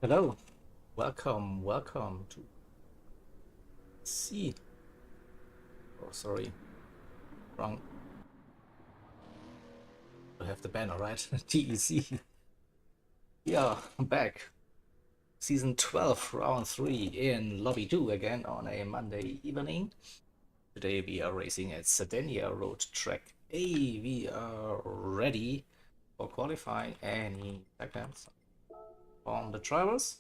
Hello, welcome to C. Oh, sorry, wrong. I have the banner right. TEC. Yeah, I'm back. Season 12, round 3 in lobby 2 again on a Monday evening. Today we are racing at Sardinia Road Track A. We are ready for qualifying. Any seconds on the drivers.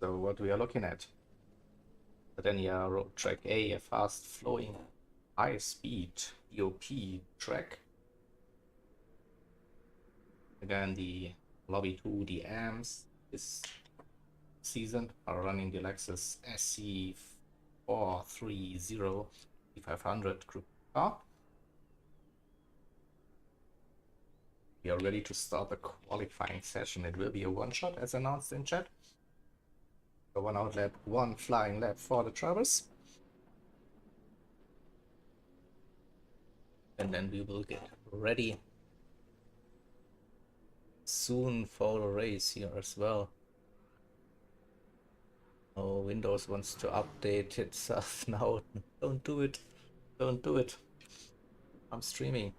So what we are looking at, Sardinia Road Track A, a fast flowing high speed DOP track. Again, the lobby 2, the AMs this season are running the Lexus SC430 500 group car. We are ready to start the qualifying session. It will be a one-shot as announced in chat. So one out lap, one flying lap for the drivers. And then we will get ready soon for the race here as well. Oh, Windows wants to update itself now. Don't do it. Don't do it. I'm streaming.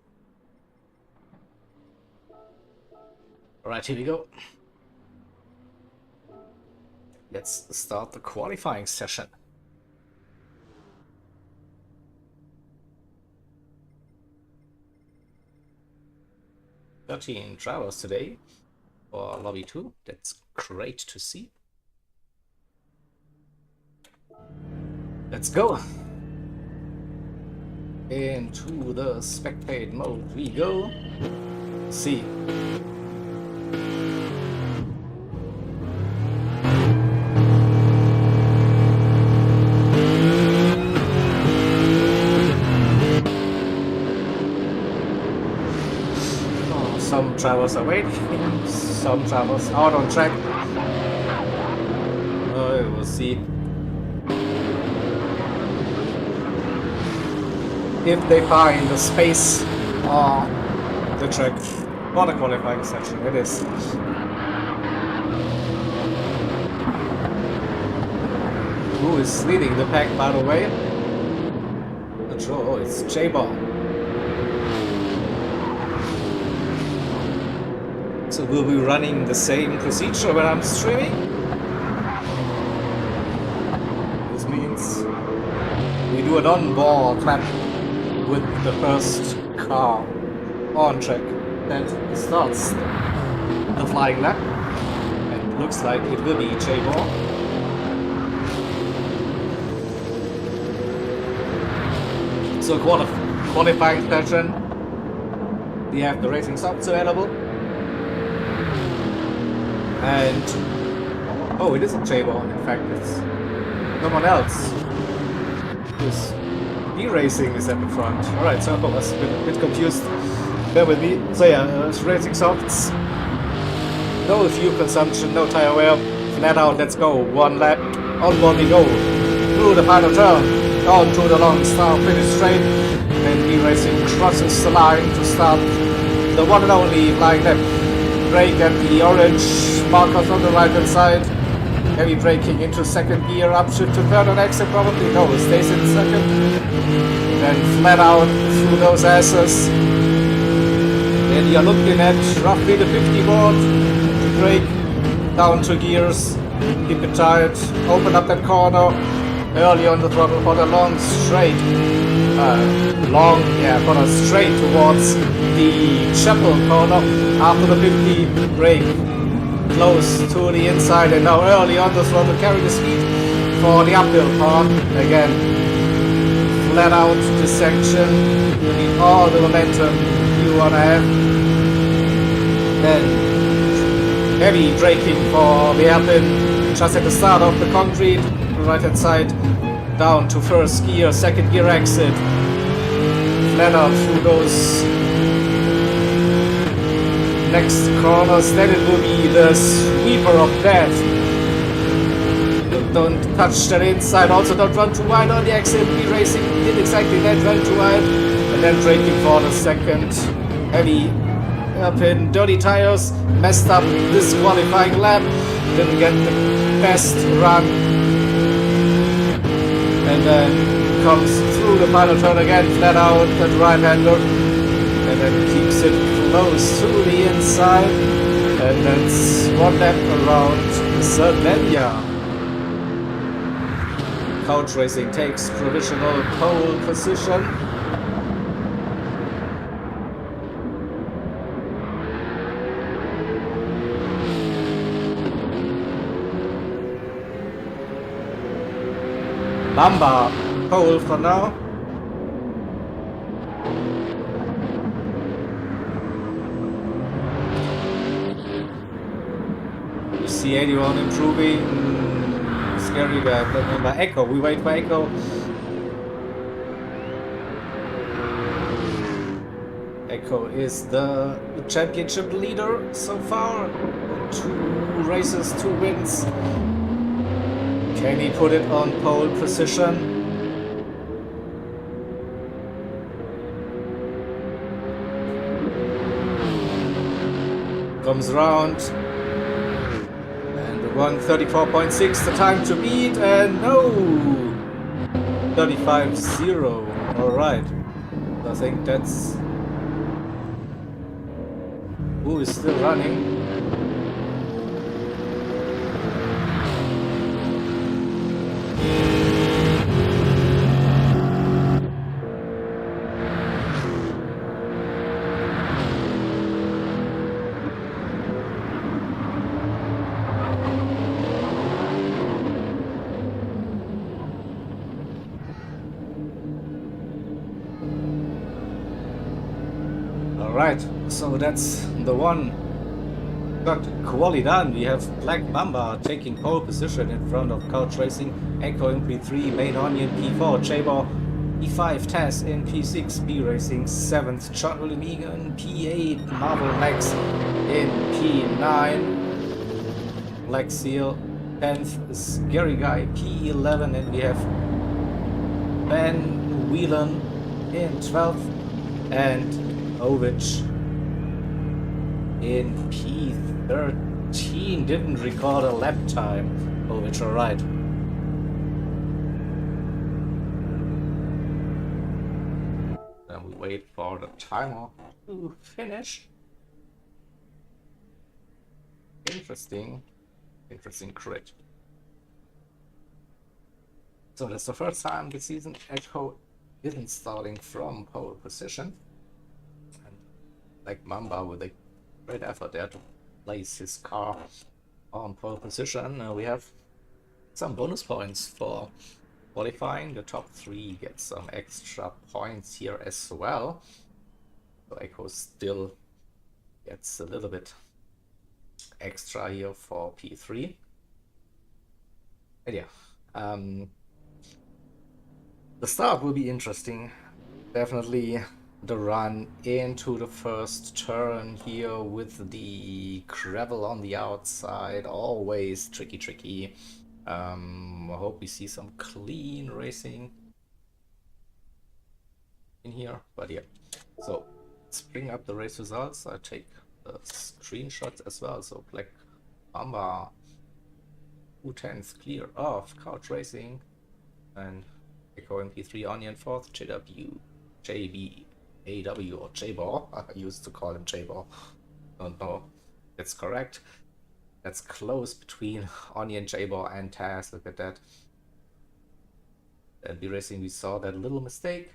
Alright, here we go. Let's start the qualifying session. "13 drivers today for lobby 2. That's great to see. Let's go. Into the spectate mode we go. See. Some drivers are waiting, some drivers out on track. We'll see if they find the space on the track for the qualifying session. It is. Who is leading the pack, by the way? Not sure. Oh, it's J-Ball. So we'll be running the same procedure when I'm streaming. This means we do an on-board lap with the first car on track that starts the flying lap. And it looks like it will be J-Ball. So qualifying session, we have the racing softs available. And oh, it isn't J-Ball, in fact it's someone else who's B-Racing is at the front. Alright, so I was a bit confused, bear with me. So yeah, it's racing softs, no fuel consumption, no tire wear, flat out, let's go, one lap, onboard we go, through the final turn, down to the long start, finish straight, and B-Racing crosses the line to start the one and only flying lap. Brake at the orange markers on the right hand side. Heavy braking into second gear, upshift to third on exit probably. No, stays in second. Then flat out through those asses. Then you're looking at roughly the 50 board. Brake down 2 gears. Keep it tight. Open up that corner. Early on the throttle for the long straight. For the straight towards the chapel corner. After the 50, brake close to the inside, and now early on the throttle, carry the speed for the uphill part. Again, flat out this section, you need all the momentum you want to have. Then heavy braking for the hairpin, just at the start of the concrete, right hand side, down to first gear, second gear exit, flat out through those next corners, then it will be the sweeper of death. Don't touch that inside, also don't run too wide on the exit. Be racing, did exactly that, ran too wide. And then braking for the second heavy hairpin, dirty tires, messed up this qualifying lap, didn't get the best run. And then comes through the final turn again, flat out at right-hander. And then keeps it close to the inside. And that's one lap around Sardinia. Couch Racing takes provisional pole position. Bamba pole for now. You see 81 improving. Scary guy, but remember Echo. We wait for Echo. Echo is the championship leader so far. 2 races, 2 wins. Can he put it on pole position? Comes around. And the 1:34.6, the time to beat, and no! 35.0. Alright. I think that's... Who is still running? Alright, so that's the one. Got quali done. We have Black Mamba taking pole position in front of Couch Racing, Echo in P3, Main Onion P4, J-Bar P5, Taz in P6, B Racing 7th, John William Egan P8, Marvel Max in P9, Black Seal 10th, Scary Guy P11, and we have Ben Whelan in 12th, and Ovich in P13. Didn't record a lap time. Ovich, alright. Then we wait for the timer to finish. Interesting crit. So that's the first time this season Echo isn't starting from pole position. Like Mamba with a great effort there to place his car on pole position. We have some bonus points for qualifying. The top 3 get some extra points here as well. So Echo still gets a little bit extra here for P3. And yeah, the start will be interesting. Definitely the run into the first turn here with the gravel on the outside, always tricky. I hope we see some clean racing in here, but yeah. So let's bring up the race results. I take the screenshots as well. So Black Mamba U10th clear of Couch Racing, and Echo MP3 Onion 4th, JB AW or J-Ball. I used to call him J-Ball. Don't know. That's correct. That's close between Onion, J-Ball, and Taz. Look at that. At B Racing, we saw that little mistake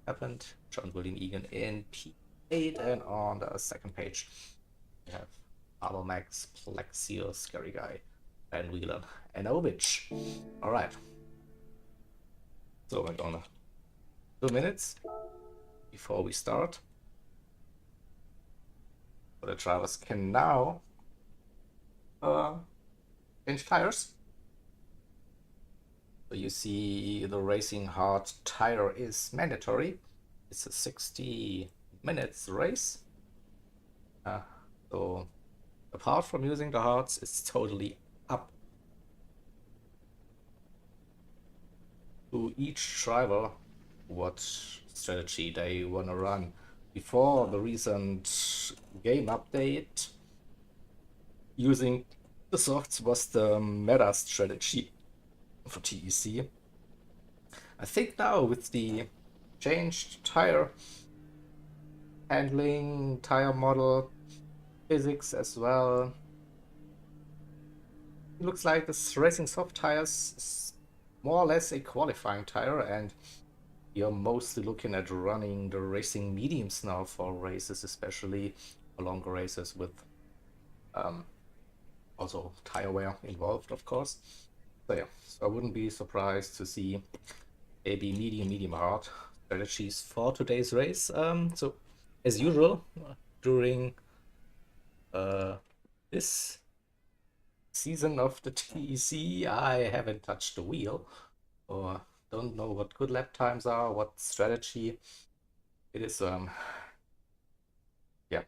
happened. John William Egan in P8, and on the second page, we have Marvel Max, Plexio, Scary Guy, Ben Whelan, and Ovich. Alright. So we're gonna 2 minutes before we start. So the drivers can now change tires. So you see the racing hard tire is mandatory. It's a 60 minutes race. So apart from using the hearts, it's totally up to each driver what strategy they want to run. Before the recent game update, using the softs was the meta strategy for TEC. I think now with the changed tire handling, tire model, physics as well, it looks like this racing soft tires is more or less a qualifying tire, and you're mostly looking at running the racing mediums now for races, especially for longer races with also tire wear involved, of course. So yeah, so I wouldn't be surprised to see maybe medium hard strategies for today's race. So as usual, during this season of the TEC, I haven't touched the wheel, or don't know what good lap times are, what strategy it is. Yeah,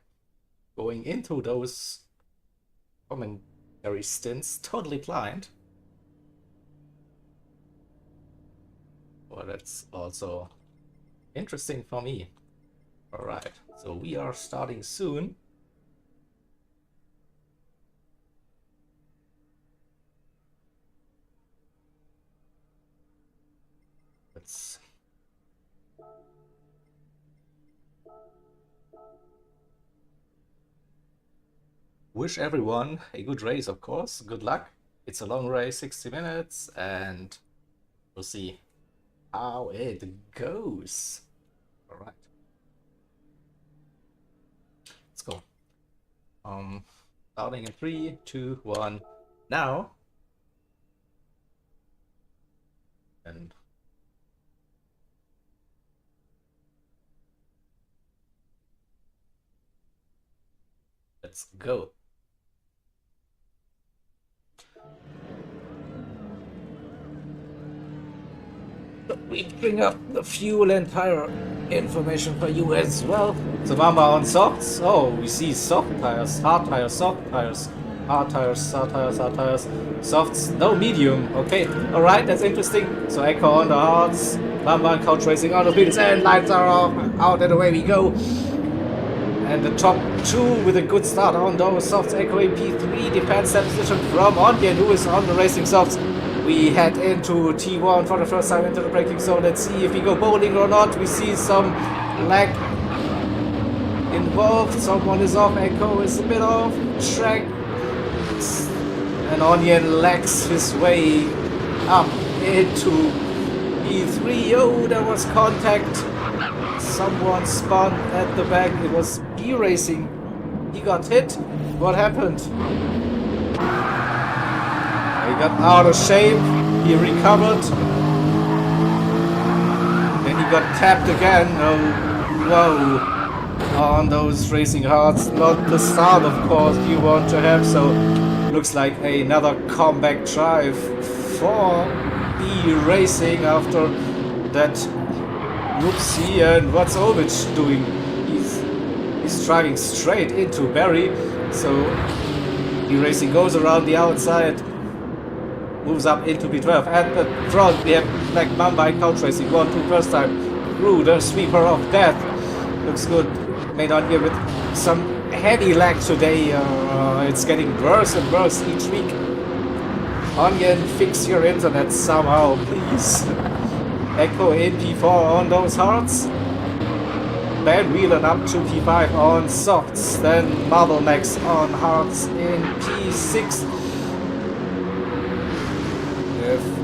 going into those commentary stints totally blind. Well, that's also interesting for me. All right, so we are starting soon. Let's wish everyone a good race, of course. Good luck. It's a long race, 60 minutes, and we'll see how it goes. All right, let's go. Starting in 3, 2, 1, now. And let's go. We bring up the fuel and tire information for you as well. So Mama on softs. Oh, we see soft tires, hard tires, soft tires, hard tires, hard tires, hard tires, softs, no medium. Okay, all right, that's interesting. So Echo on the hards, Mama on couch racing on the fields, and lights are off, out and away we go. And the top two with a good start on those softs. Echo in P3 defends that position from Onion, who is on the racing softs. We head into T1 for the first time into the braking zone. Let's see if we go bowling or not. We see some lag involved. Someone is off. Echo is a bit off track. And Onion lags his way up into P3. Oh, there was contact. Someone spun at the back. It was B Racing. He got hit. What happened? He got out of shape, he recovered, then he got tapped again. Oh, whoa, on those racing hards. Not the start, of course, you want to have, so looks like another comeback drive for B Racing after that whoopsie. And what's Ovich doing? He's driving straight into Barry, so B Racing goes around the outside, moves up into P12. At the front, we have Black Mamba in couch racing. 1-2 first time through the sweeper of death. Looks good. May not be with some heavy lag today. It's getting worse and worse each week. Onion, fix your internet somehow, please. Echo in P4 on those hards. Van Whelan up to P5 on softs. Then Marble Max on hards in P6.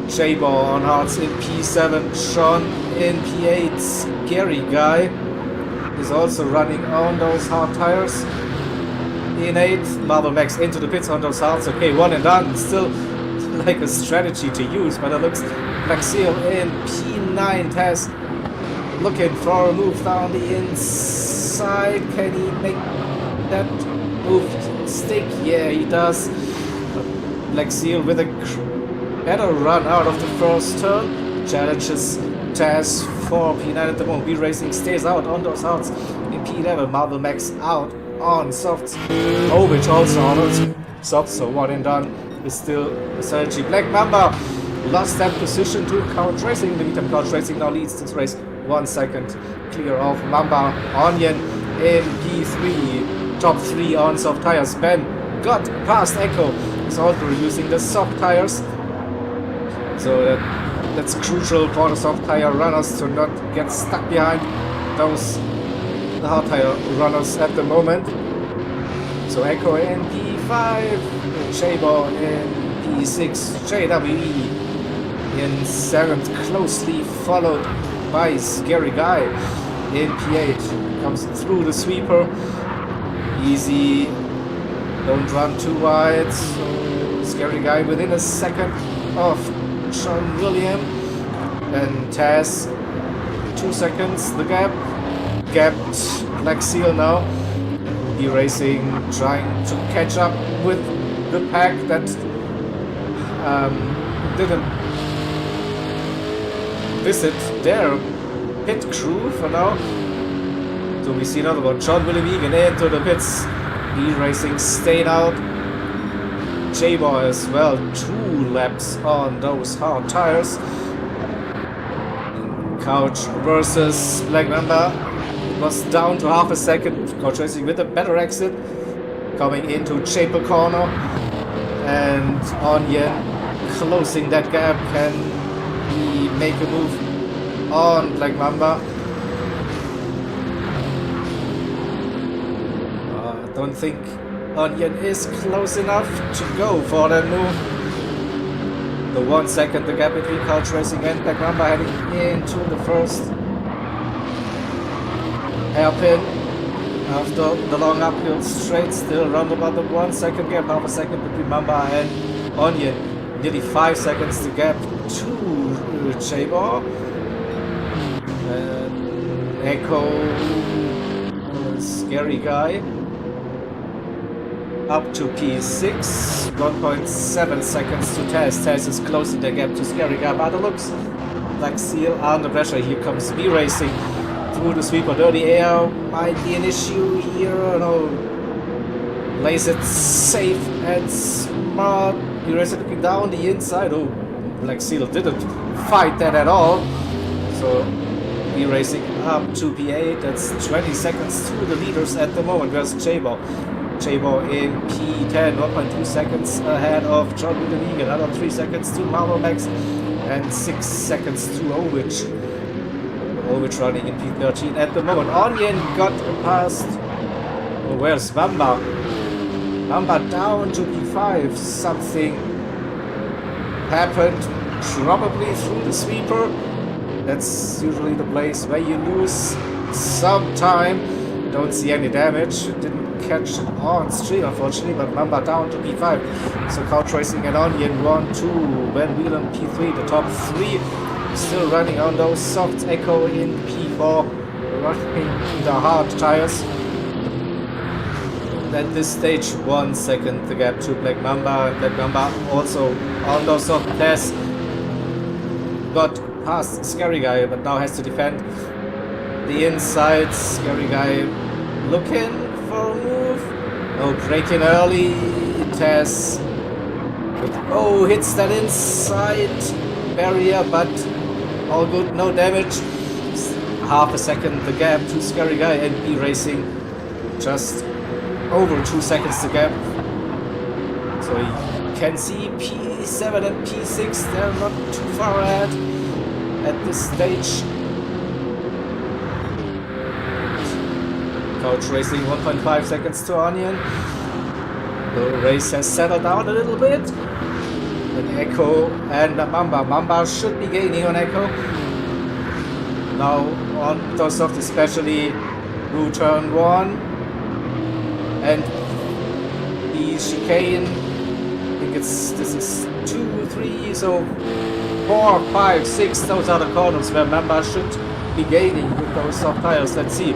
J-Ball on hards in P7, Sean in P8, Scary Guy is also running on those hard tires. In 8th, Marble Max into the pits on those hards. Okay, one and done. Still like a strategy to use, but it looks like Seal in P9 has looking for a move down the inside. Can he make that move stick? Yeah, he does. Black Seal with a better run out of the first turn. Challenges Taz for P9 at the moment. B Racing stays out on those outs. In P11, Marble Max out on softs. Ovich also on softs, so 1 and done is still a strategy. Black Mamba lost that position to Couch Racing. The meantime, Couch Racing now leads this race 1 second clear of Mamba. Onion in P3, top 3 on soft tires. Ben got past Echo. He's also using the soft tires, so that's crucial for the soft tire runners to not get stuck behind those hard tire runners at the moment. So Echo in P5, Chabot in P6, JWE in 7th, closely followed by Scary Guy in P8. Comes through the sweeper. Easy, don't run too wide. So Scary Guy within a second of Sean William. And Taz 2 seconds the gap. Gapped Black Seal now. Be racing, trying to catch up with the pack that didn't visit their pit crew for now. So we see another one. John William Egan into the pits. Be racing stayed out. J-Boy as well. 2 laps on those hard tires. Couch versus Black Mamba. Was down to half a second. Couch Racing with a better exit. Coming into Chapel Corner. And Onion closing that gap. Can he make a move on Black Mamba? Don't think Onion is close enough to go for that move. The 1 second the gap between Couch Racing and Black Mamba heading into the first hairpin. After the long uphill straight, still around about the 1 second gap, half a second between Mamba and Onion. Nearly 5 seconds to gap to Chabot. Echo, Scary Guy. Up to P6, 1.7 seconds to Taz. Taz is closing the gap to Scary Guy, but it looks like Seal under pressure. Here comes B Racing through the sweeper. Dirty air might be an issue here. No, plays it safe and smart. B Racing looking down the inside. Oh, Black Seal didn't fight that at all. So B Racing up to P8. That's 20 seconds to the leaders at the moment. Where's Chabot? Chabot in P10, 1.2 seconds ahead of John William, another 3 seconds to Marlon Max, and 6 seconds to Ovich. Ovich running in P13 at the moment. Onion got past. Oh, where's Mamba? Mamba down to P5. Something happened, probably through the sweeper. That's usually the place where you lose some time. Don't see any damage. It didn't catch it on stream, unfortunately, but Mamba down to P5. So Couch Racing and Onion 1, 2, Ben Whelan P3, the top 3 still running on those softs. Echo in P4, running the hard tires. At this stage, 1 second the gap to Black Mamba. Black Mamba also on those soft tests got past Scary Guy, but now has to defend the inside. Scary Guy looking for a move. Oh, breaking early. Taz. Oh, hits that inside barrier, but all good, no damage. Half a second the gap to Scary Guy, and B Racing just over 2 seconds to gap. So you can see P7 and P6, they're not too far ahead at this stage. Couch Racing 1.5 seconds to Onion. The race has settled down a little bit. And Echo and Mamba. Mamba should be gaining on Echo. Now on those soft, especially through turn 1. And the chicane. I think this is 2, 3, so 4, 5, 6. Those are the corners where Mamba should be gaining with those soft tires. Let's see.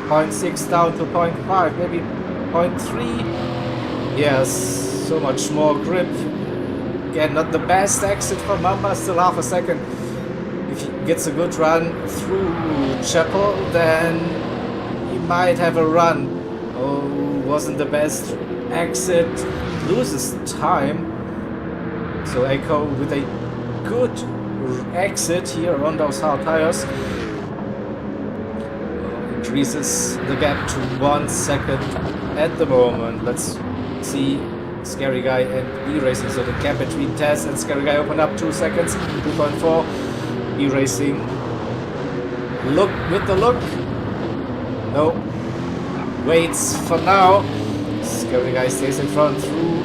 0.6 down to 0.5, maybe 0.3. Yes, so much more grip. Again, not the best exit for Mamba, still half a second. If he gets a good run through Chapel, then he might have a run. Oh, wasn't the best exit, loses time. So Echo with a good exit here on those hard tires increases the gap to 1 second at the moment. Let's see Scary Guy and E-Racing, so the gap between Taz and Scary Guy open up 2 seconds, 2.4. E-Racing look with the look, no, waits for now. Scary Guy stays in front through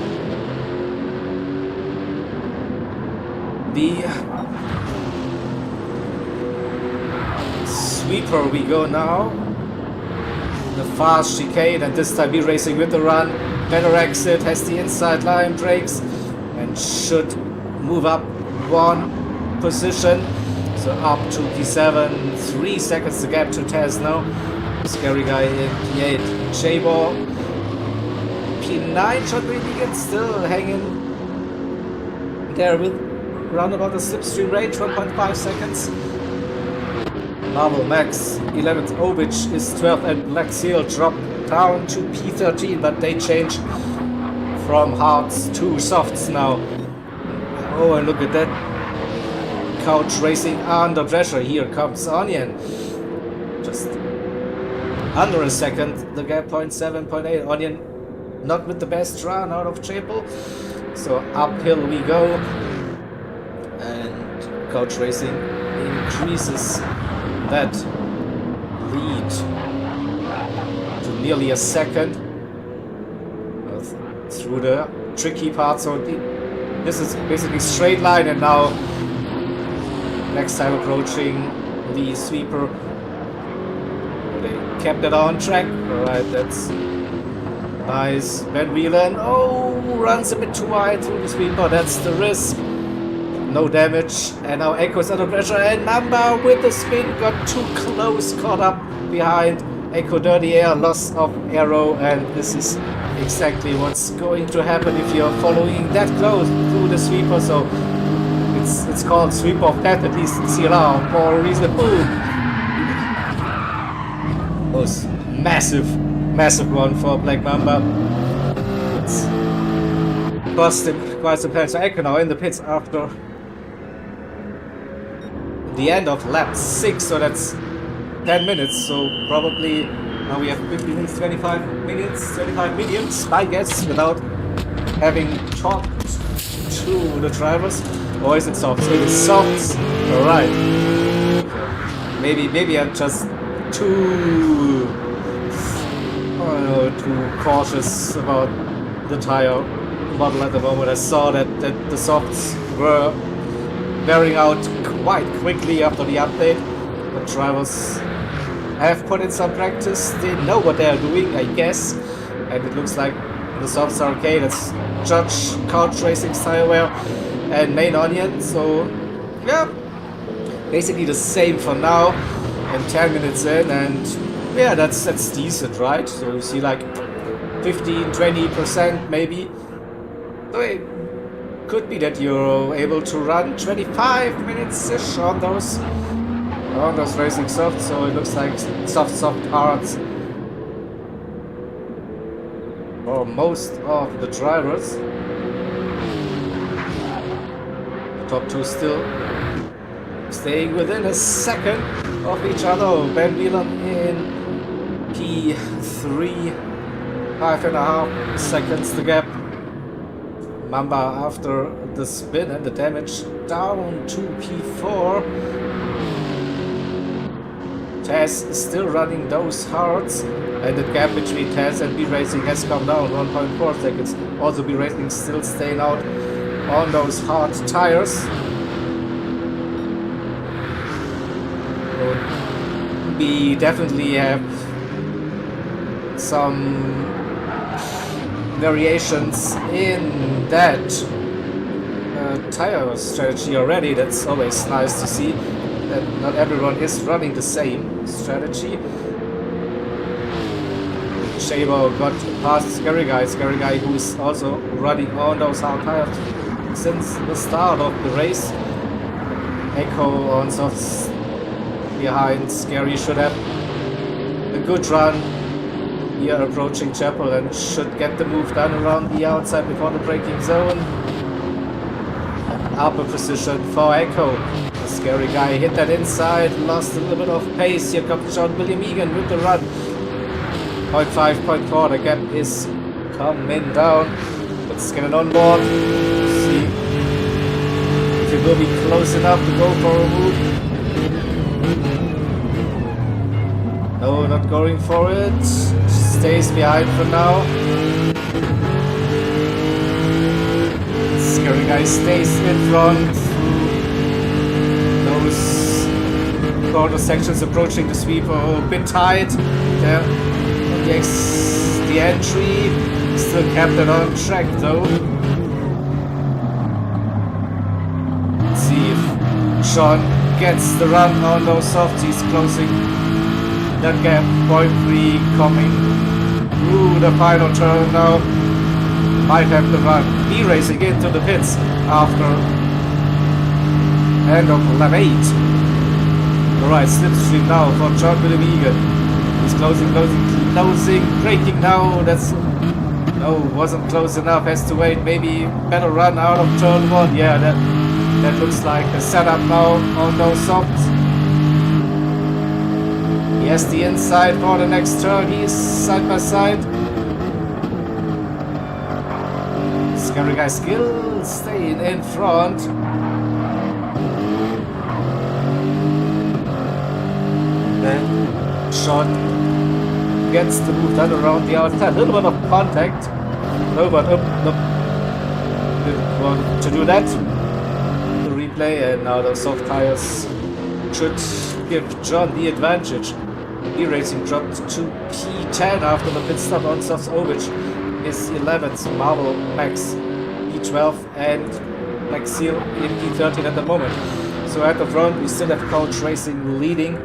the sweeper we go now. The fast chicane, and this time E-Racing with the run. Better exit, has the inside line, brakes, and should move up 1 position. So up to P7, 3 seconds the gap to Taz now. Scary Guy in P8, J-Ball. P9 should really get still hanging there with round about the slipstream range, 1.5 seconds. Marvel Max 11th, Obich is 12th, and Black Seal drop down to P13, but they change from hards to softs now. Oh, and look at that. Couch racing under pressure. Here comes Onion. Just under a second. The gap 0.7, 0.8. Onion not with the best run out of Chapel. So uphill we go. And Couch Racing increases that lead to nearly a second through the tricky part. So this is basically straight line, and now next time approaching the sweeper, they kept it on track. Alright, that's nice. Van Wheelen, oh, runs a bit too wide through the sweeper, that's the risk. No damage, and now Echo's under pressure, and Mamba with the spin got too close, caught up behind. Echo dirty air, loss of aero, and this is exactly what's going to happen if you're following that close through the sweeper. So it's called sweep of death, at least in CLR, for a reason. Boom! Was massive one for Black Mamba. It's cost him quite some time. So Echo now in the pits after the end of lap 6, so that's 10 minutes, so probably now we have 50 minutes, 25 minutes, I guess, without having talked to the drivers. Or is it softs? It is softs. Alright. Maybe I'm just too cautious about the tire model at the moment. I saw that the softs were wearing out quite quickly after the update. The drivers have put in some practice, they know what they are doing, I guess, and it looks like the softs are okay. Let's judge Couch Racing's tire wear and Main Onion, so yeah, basically the same for now, and 10 minutes in, and yeah, that's decent, right? So you see like 15-20% maybe. So it could be that you're able to run 25 minutes-ish on those racing softs, so it looks like soft hards for most of the drivers. The top two still staying within a second of each other. Van Wheelen in P3, 5.5 seconds the gap. Mamba after the spin and the damage down to P4. Taz is still running those hards, and the gap between Taz and B-Racing has come down 1.4 seconds. Also B-Racing still staying out on those hard tires. So we definitely have some variations in that tire strategy already. That's always nice to see that not everyone is running the same strategy. Shabo got past Scary Guy who's also running on those hard tires since the start of the race. Echo on softs behind. Scary should have a good run We are approaching Chapel and should get the move done around the outside before the braking zone. Upper precision for Echo. The scary guy hit that inside, lost a little bit of pace. Here comes John William Egan with the run. 0.5, 0.4, the gap is coming down. Let's get it on board. See if it will be close enough to go for a move. No, not going for it. Stays behind for now. Scary guy stays in front through those corner sections approaching the sweeper. A bit tight there. The entry still kept it on track though. Let's see if Sean gets the run on those softs. He's closing that gap. 0.3 coming through the final turn now. Might have the run. Be racing into the pits after end of lap 8. Alright, slipstream now for John William Egan. He's closing, braking now. That's no, wasn't close enough. Has to wait. Maybe better run out of turn 1. Yeah, that looks like a setup now on those softs. He has the inside for the next turn. He's side by side. Scary guy still staying in front. Then Sean gets the move done around the outside. A little bit of contact. No, but didn't want to do that. The replay, and now those soft tires should give John the advantage. E-Racing dropped to P10 after the pit stop on softs. Ovich is 11th. Marvel, Max, P12, and Max Seal in P13 at the moment. So at the front, we still have Coach Racing leading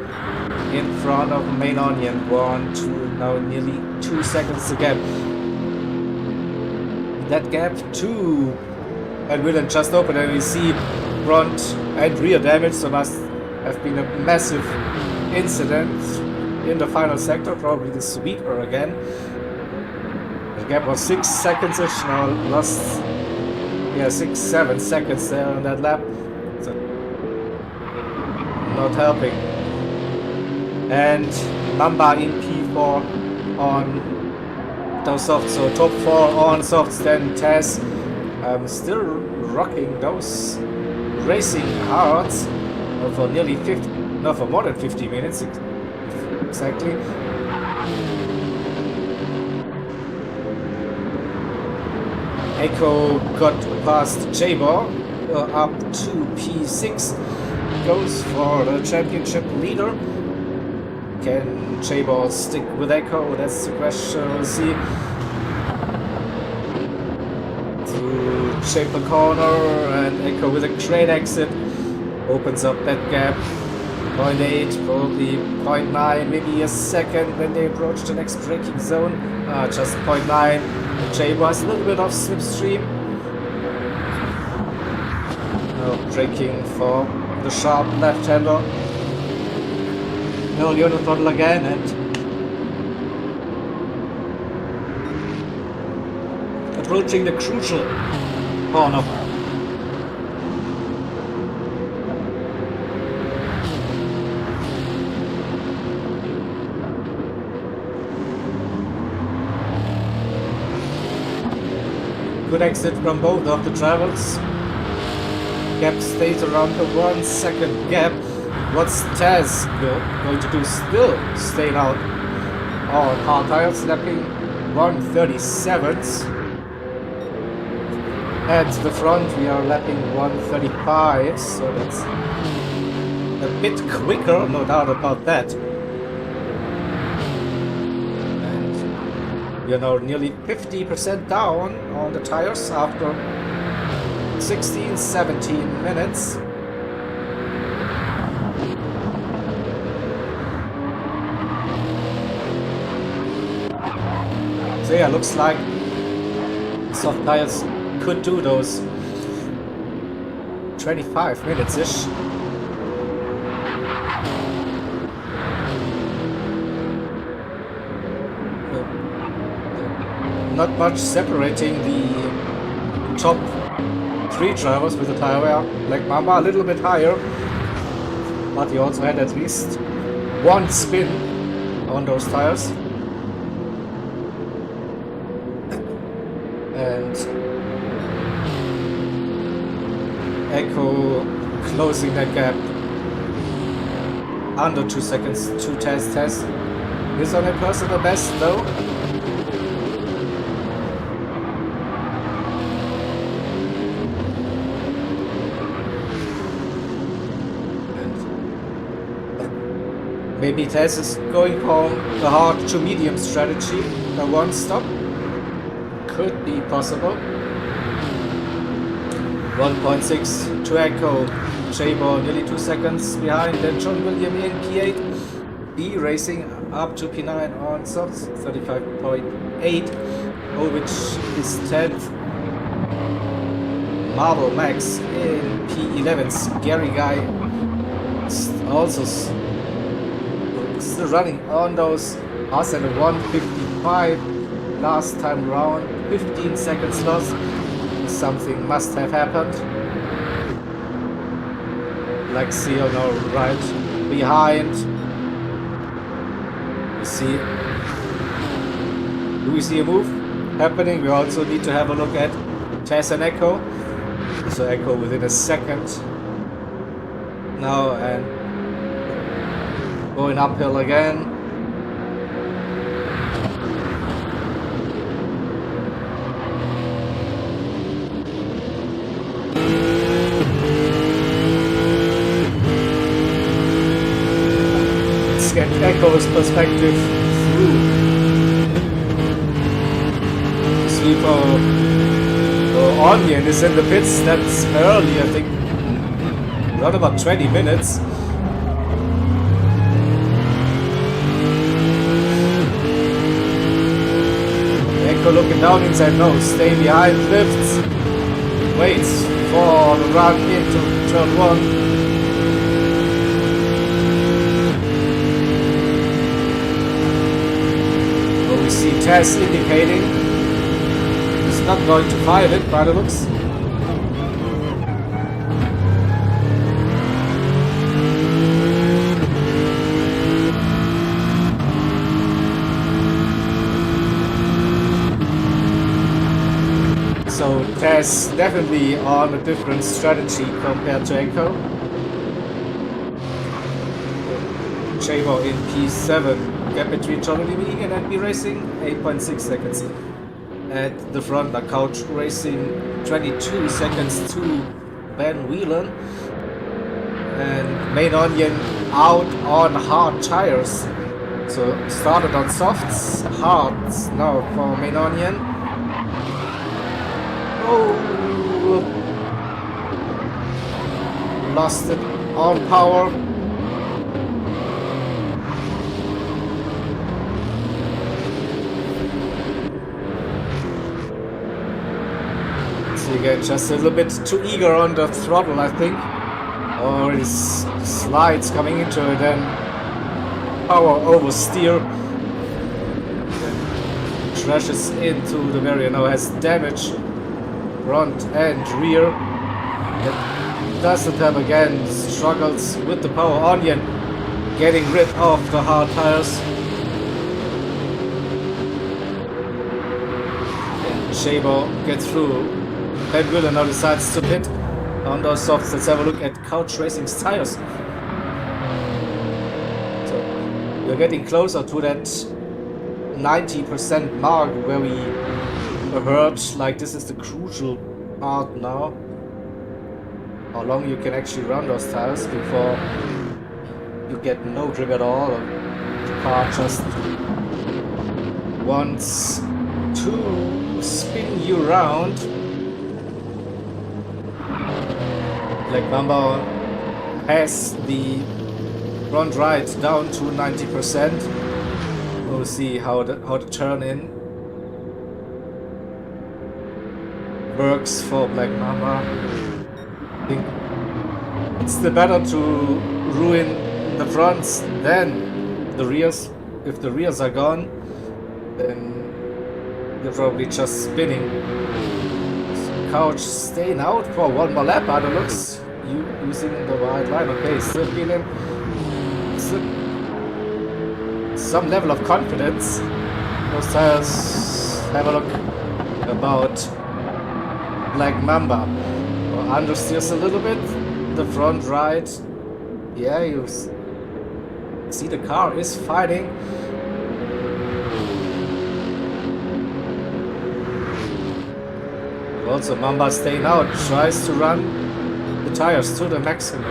in front of Main Onion. 1, 2, now nearly 2 seconds to gap. That gap 2 and Willen just opened, and we see front and rear damage, so must have been a massive incident in the final sector, probably the sweeper again. The gap was 6 seconds-ish, now lost 6, 7 seconds there on that lap. So not helping. And Mamba in P4 on those softs, so top 4 on softs, then Taz still rocking those racing hards for nearly 50, no, for more than 50 minutes exactly. Echo got past Jabor, up to P6, goes for the championship leader. Can Jabor stick with Echo? That's the question. We'll see. To shape the corner, and Echo with a great exit opens up that gap. 0.8, probably 0.9, maybe a second when they approach the next braking zone. Just 0.9. Jabor has a little bit of slipstream. Braking for the sharp left-hander. Early on the throttle again, and approaching the crucial corner. Good exit from both of the travels. Gap stays around the 1 second gap. What's Taz going to do? Still staying out on hard tires, lapping 1:37. At the front, we are lapping 1:35, so that's a bit quicker, no doubt about that. And we are now nearly 50% down on the tires after 16, 17 minutes. So yeah, looks like soft tires could do those 25 minutes-ish. not much separating the top 3 drivers with the tire wear. Black Mamba a little bit higher, but he also had at least 1 spin on those tires. And Echo closing that gap under 2 seconds to test. He's on a personal best though. And maybe Tess is going for the hard to medium strategy, a 1 stop. Could be possible. 1.6 to Echo. J-Ball nearly 2 seconds behind. Then John William in P8. B racing up to P9 on softs. 35.8. Ovich is 10th. Marvel Max in P11. Scary Guy also still running on those. Us at a 155 last time round. 15 seconds lost. Something must have happened. Like Seal now right behind. Do we see a move happening? We also need to have a look at Tess and Echo. So Echo within a second now and going uphill again. Get Echo's perspective through. Sleeper Onion is in the pits. That's early, I think. Around about 20 minutes. Echo looking down inside. No, stay behind. Lifts. Waits for the run into turn 1. We see Tess indicating he's not going to fire it by the looks. So Tess definitely on a different strategy compared to Echo. Chavo in P7. Gap between Johnny Megan and B Racing, 8.6 seconds. At the front, the Couch Racing, 22 seconds to Ben Whelan. And Main Onion out on hard tires. So started on softs, hards now for Main Onion. Oh, lost it on power. Again, just a little bit too eager on the throttle, I think. Or his slides coming into it and power oversteer. Then crashes into the barrier. Now has damage front and rear. It doesn't have again. Struggles with the power Onion. Getting rid of the hard tires. And Shabo gets through. Ben Whelan now decides to pit on those softs. Let's have a look at Couch Racing's tires. So we're getting closer to that 90% mark where we heard like this is the crucial part now. How long you can actually run those tires before you get no grip at all. Or the car just wants to spin you around. Black Mamba has the front right down to 90%. We'll see how the turn in works for Black Mamba. I think it's the better to ruin the fronts than the rears. If the rears are gone, then You're probably just spinning. Couch staying out for one more lap by the looks. You using the wide line. Okay, still feeling some level of confidence. Those tires, have a look about Black Mamba. Understeers a little bit. The front right. Yeah, you see the car is fighting. Also, Mamba staying out, tries to run the tires to the maximum.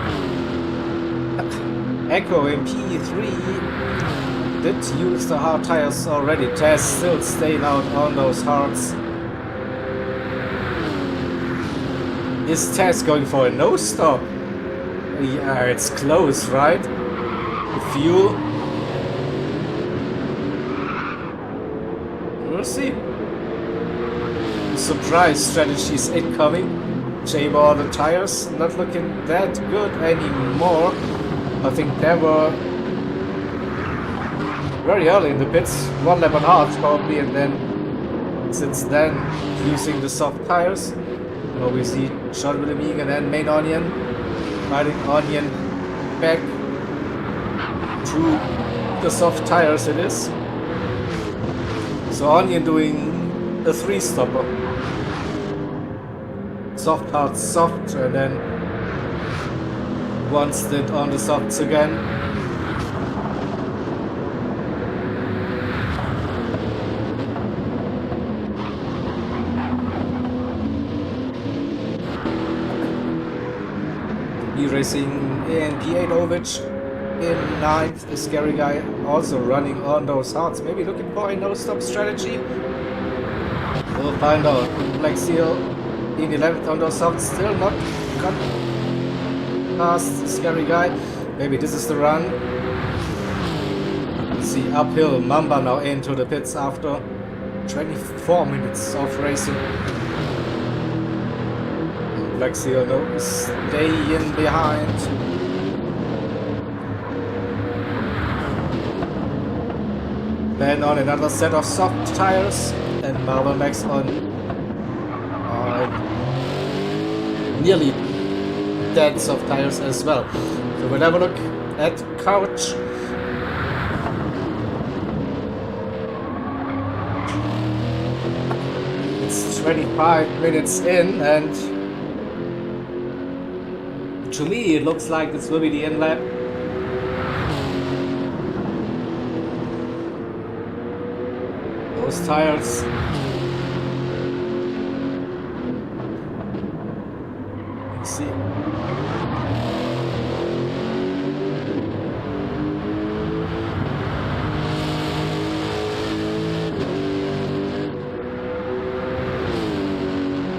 Echo in P3 did use the hard tires already. Tess still staying out on those hards. Is Tess going for a no stop? Yeah, it's close, right? The fuel. We'll see. Surprise strategies incoming. J-Bar, the tires not looking that good anymore. I think they were very early in the pits, one lap and a half probably, and then since then using the soft tires. Now we see Sean Willeming and then Main Onion riding Onion back to the soft tires it is. So Onion doing a 3-stopper. Soft, hard, soft, and then one stint on the softs again. Racing in P8 Ovich in 9th. The scary guy also running on those hards. Maybe looking for a no-stop strategy. We'll find out. Black Seal in 11th on those softs. Still not got past the scary guy. Maybe this is the run. Let's see, uphill. Mamba now into the pits after 24 minutes of racing. Black Seal no, staying behind. Then on another set of soft tires, and Marvel Max on nearly dead soft tires as well. So we'll have a look at Couch. It's 25 minutes in, and to me, it looks like this will be the end lap. Those tires. Let's see.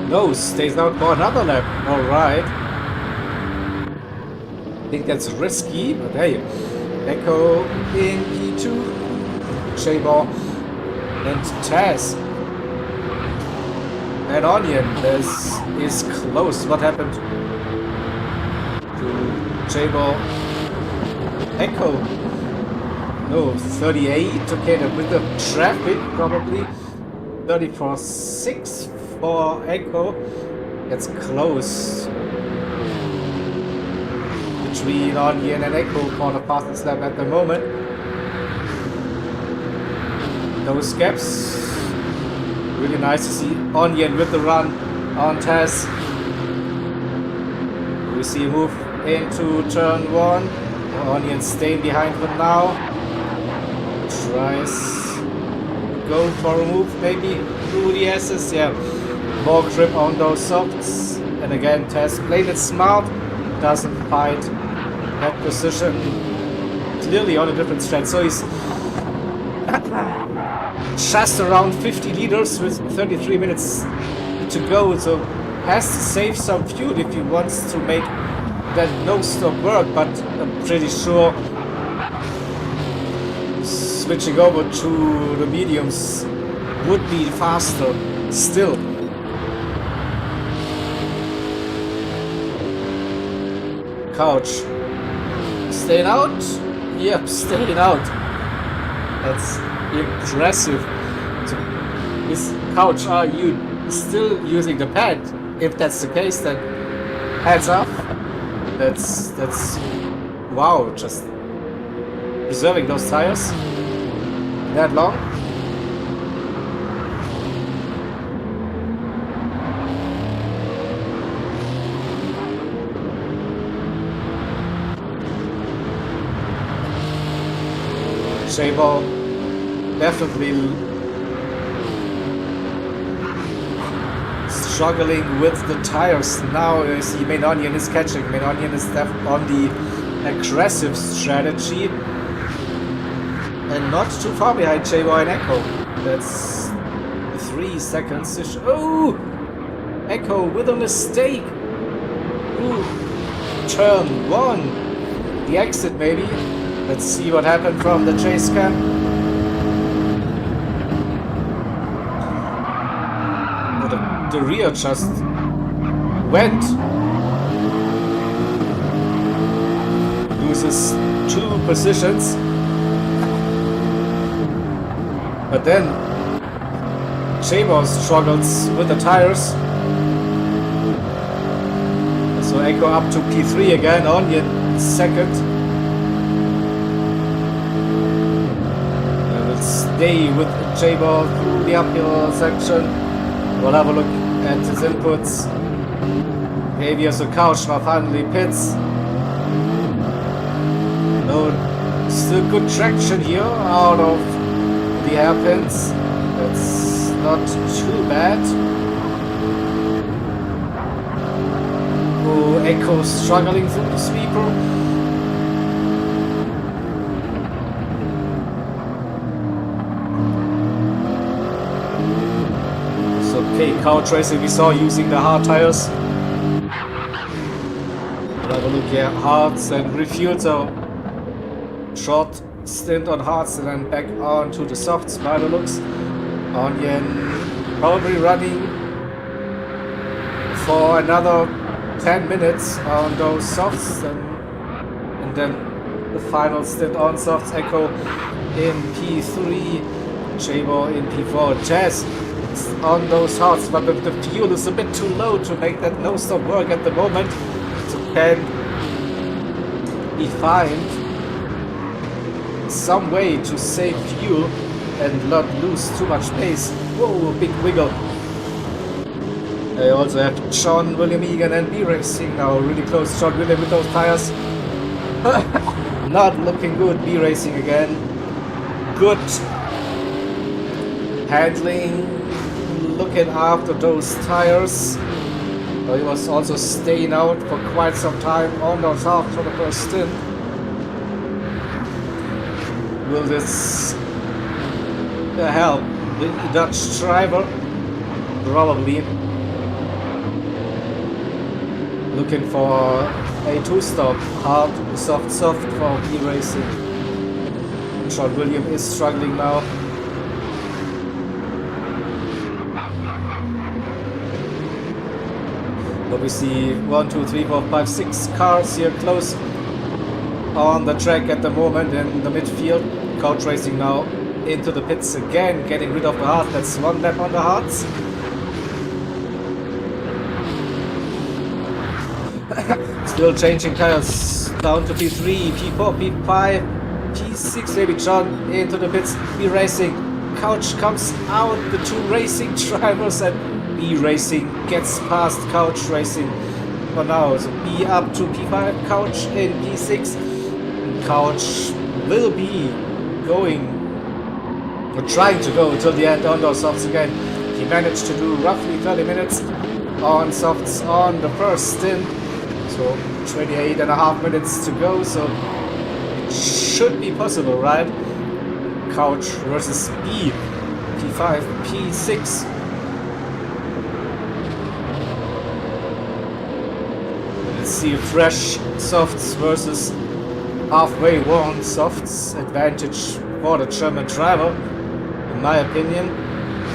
No, stays out for another lap. All right. I think that's risky, but hey, Echo in P2, J-Bar and Taz. And Onion is close. What happened to J-Bar? Echo. No, 38. Okay, with the traffic probably 34.6 for Echo. It's close. Between Onion and Echo for the fastest lap at the moment. Those gaps, really nice to see Onion with the run on Taz. We see a move into turn 1. Onion staying behind for now. Tries go for a move maybe through the S's. Yeah, more grip on those softs. And again, Taz played it smart. Doesn't fight that position clearly on a different stretch. So he's just around 50 liters with 33 minutes to go. So has to save some fuel if he wants to make that no stop work. But I'm pretty sure switching over to the mediums would be faster still. Couch staying out? Yep, staying out. That's impressive. Is Couch, are you still using the pad? If that's the case, then hands up. That's wow, just preserving those tires that long. J-Ball definitely struggling with the tires. Now you see Main Onion is catching. Main Onion is on the aggressive strategy and not too far behind J-Ball and Echo. That's 3 seconds. Oh! Echo with a mistake. Ooh. Turn 1. The exit maybe. Let's see what happened from the chase cam. The rear just went. Loses 2 positions. But then J-Ball struggles with the tires. So Echo up to P3 again, Onion second. Stay with J-Ball through the uphill section. We'll have a look at his inputs. Behavior, so Couch now finally pits. No, still good traction here out of the hairpins. That's not too bad. Oh, Echo struggling through the sweeper. Okay, Couch Racing we saw using the hard tires. We'll have a look here, hards and refueled, so short stint on hards and then back on to the softs by the looks. Onion probably running for another 10 minutes on those softs and then the final stint on softs. Echo in P3, J-Ball in P4. Jazz on those hards, but the fuel is a bit too low to make that no-stop work at the moment. So can he find some way to save fuel and not lose too much pace? Whoa, big wiggle. They also have John William Egan and B Racing now really close. John William with those tires. Not looking good. B Racing again. Good handling. Looking after those tires. He was also staying out for quite some time on those half for the first stint. Will this help the Dutch driver? Probably. Looking for a 2-stop, hard, soft for B Racing. John William is struggling now. But we see 1, 2, 3, 4, 5, 6 cars here close on the track at the moment in the midfield. Couch Racing now into the pits again, getting rid of the hard. That's 1 lap on the hards. Still changing tires down to P3, P4, P5, P6. Maybe John into the pits. B Racing. Couch comes out. The 2 racing drivers and B Racing gets past Couch Racing for now. So B up to P5, Couch in P6. Couch will be going, or trying to go till the end on those softs again. He managed to do roughly 30 minutes on softs on the first stint. So 28.5 minutes to go. So it should be possible, right? Couch versus B, P5, P6. See fresh softs versus halfway worn softs. Advantage for the German driver, in my opinion.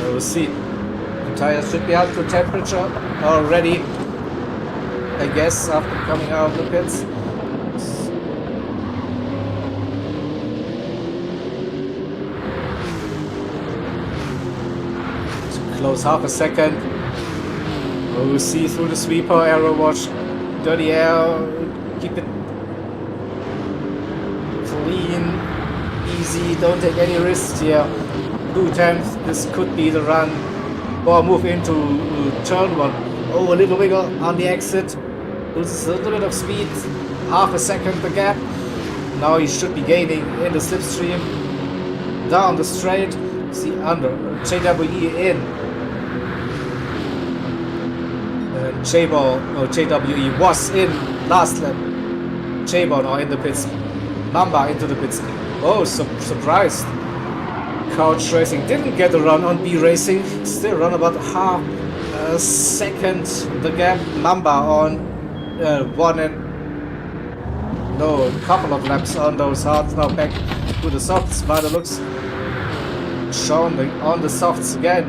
We'll see. The tires should be up to temperature already, I guess, after coming out of the pits. close half a second. Oh, see through the sweeper, arrow watch, dirty air, keep it clean, easy, don't take any risks here. 2/10, this could be the run, or move into turn 1. Oh, a little wiggle on the exit, loses a little bit of speed, half a second the gap. Now he should be gaining in the slipstream, down the straight, see under, JWE in. JWE was in last lap. J-Ball now in the pits. Number into the pits. Oh, surprised. Couch Racing didn't get a run on B Racing. Still run about half a second the gap. Number on one and no, a couple of laps on those hards. Now back to the softs by the looks. Sean on the softs again.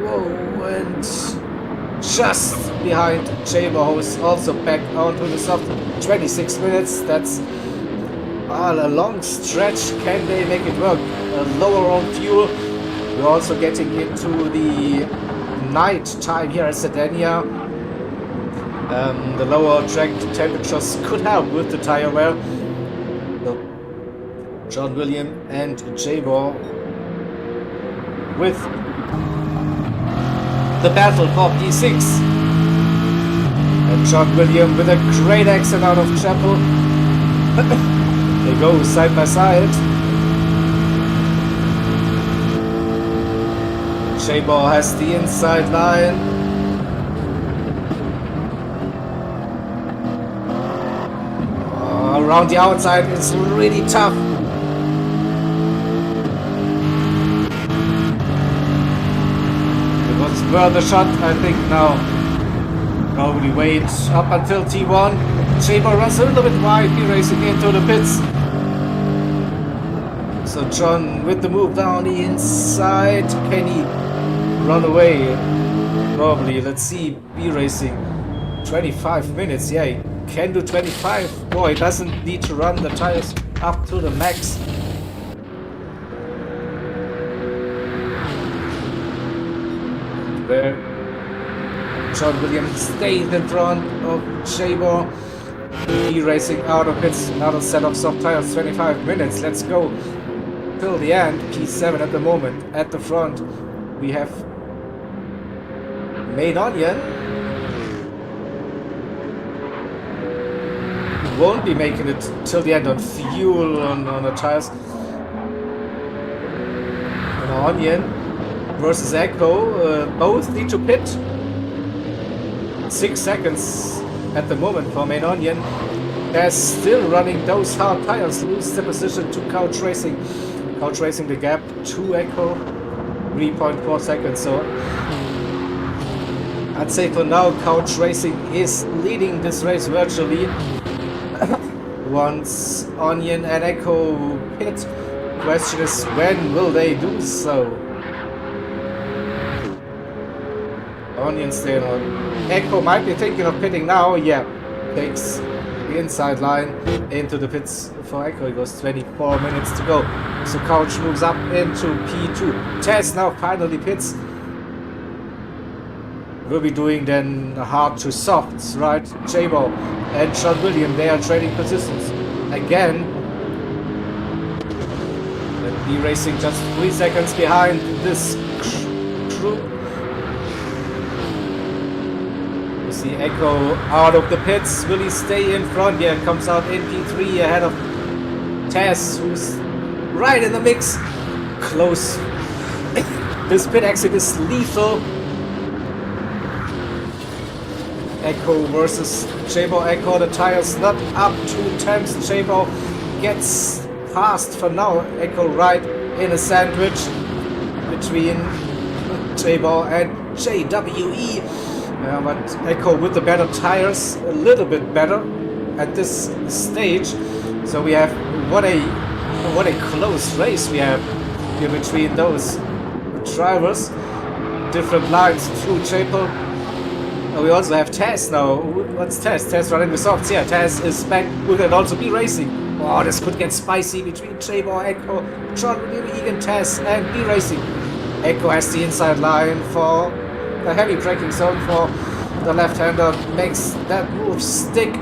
Whoa, and just behind J-Ball, who's also back onto the soft. 26 minutes, that's a long stretch. Can they make it work? Lower on fuel. We're also getting into the night time here at Sardinia. The lower track temperatures could help with the tire wear. So John William and J-Ball with the battle for P6. And John William with a great exit out of Chapel. They go side by side. J-Ball has the inside line. Around the outside it's really tough. It was worth a shot, I think now. Probably wait up until T1. J-Ball runs a little bit wide, he racing into the pits. So John with the move down the inside. Can he run away? Probably. Let's see. B Racing 25 minutes. Yeah, he can do 25. Boy, he doesn't need to run the tires up to the max. There John Williams stays in front of J-Ball. B Racing out of pits. Another set of soft tires. 25 minutes. Let's go till the end. P7 at the moment. At the front we have Main Onion. Won't be making it till the end on fuel on the tires. And Onion versus Echo. Both need to pit. 6 seconds at the moment for Main Onion. They're still running those hard tires. Lose the position to Couch Racing. Couch Racing the gap to Echo. 3.4 seconds. So I'd say for now Couch Racing is leading this race virtually. Once Onion and Echo pit, question is when will they do so? Onion staying on. Echo might be thinking of pitting now. Yeah, takes the inside line into the pits for Echo. It goes 24 minutes to go. So Couch moves up into P2. Tess now finally pits. We'll be doing then hard to softs, right? J-Ball and Sean William, they are trading positions again. And B Racing just 3 seconds behind this crew. You see Echo out of the pits. Will he stay in front? Yeah, comes out in P3 ahead of Tess, who's right in the mix. Close. This pit exit is lethal. Echo versus J-Ball. Echo, the tires not up 2 temps. J-Ball gets past for now. Echo right in a sandwich between J-Ball and JWE. But Echo with the better tires, a little bit better at this stage. So we have what a close race we have here between those drivers. Different lines through J-Ball. We also have Tess now. What's Tess? Tess running the softs. Yeah, Tess is back with it. Also B Racing. Oh, this could get spicy between J-Ball, Echo, John William, Egan, Tess, and B Racing. Echo has the inside line for the heavy braking zone for the left-hander, makes that move stick.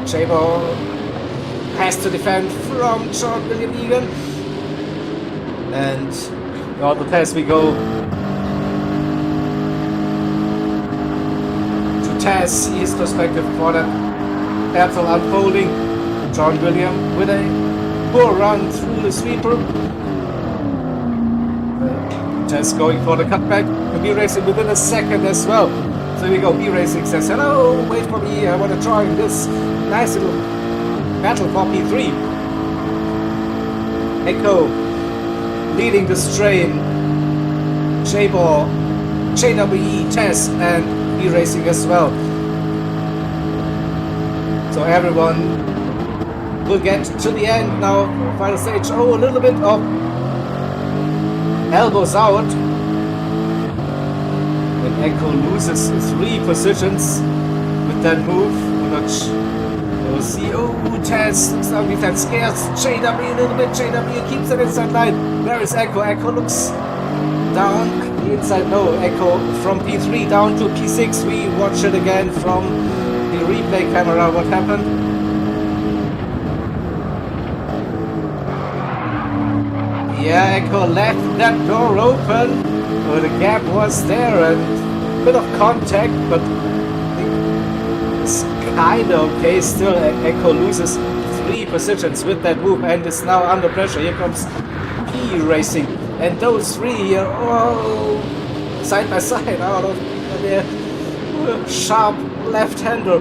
Jabo has to defend from John William Egan. And on the test we go to Taz, see his perspective for that battle unfolding. John William with a poor run through the sweeper. Taz going for the cutback. B Racing within a second as well. So here we go. B Racing says, hello, wait for me, I want to join this nice little battle for P3. Echo leading the strain. Jabo, JWE, Taz, and B Racing as well. So everyone will get to the end now. Final stage. Oh, a little bit of elbows out. And Echo loses 3 positions with that move. We'll see. Oh, Taz looks like that scares JW a little bit. JW keeps it inside line. Where is Echo? Echo looks down the inside. No, Echo from P3 down to P6. We watch it again from the replay camera. What happened? Yeah, Echo left that door open. The gap was there and a bit of contact, but it's kind of okay. Still, Echo loses 3 positions with that move and is now under pressure. Here comes P Racing, and those 3 here, oh, side by side out of their sharp left-hander.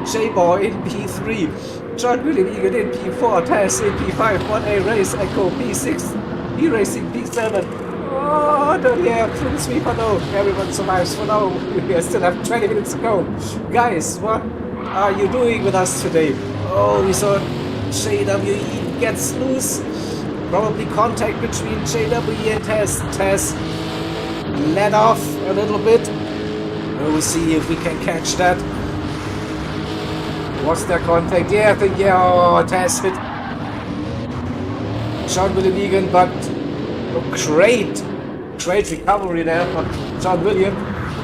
Jabo in P3, John William Egan in P4, Taz in P5, 1A race, Echo P6, B Racing P7. Oh, don't through the sweeper, no, everyone survives for now. We still have 20 minutes to go. Guys, what are you doing with us today? Oh, we saw JWE gets loose. Probably contact between JWE and Taz. Taz let off a little bit. We'll see if we can catch that. Was there contact? Yeah, I think, yeah, oh, Taz hit John William Egan, but great recovery there, but John William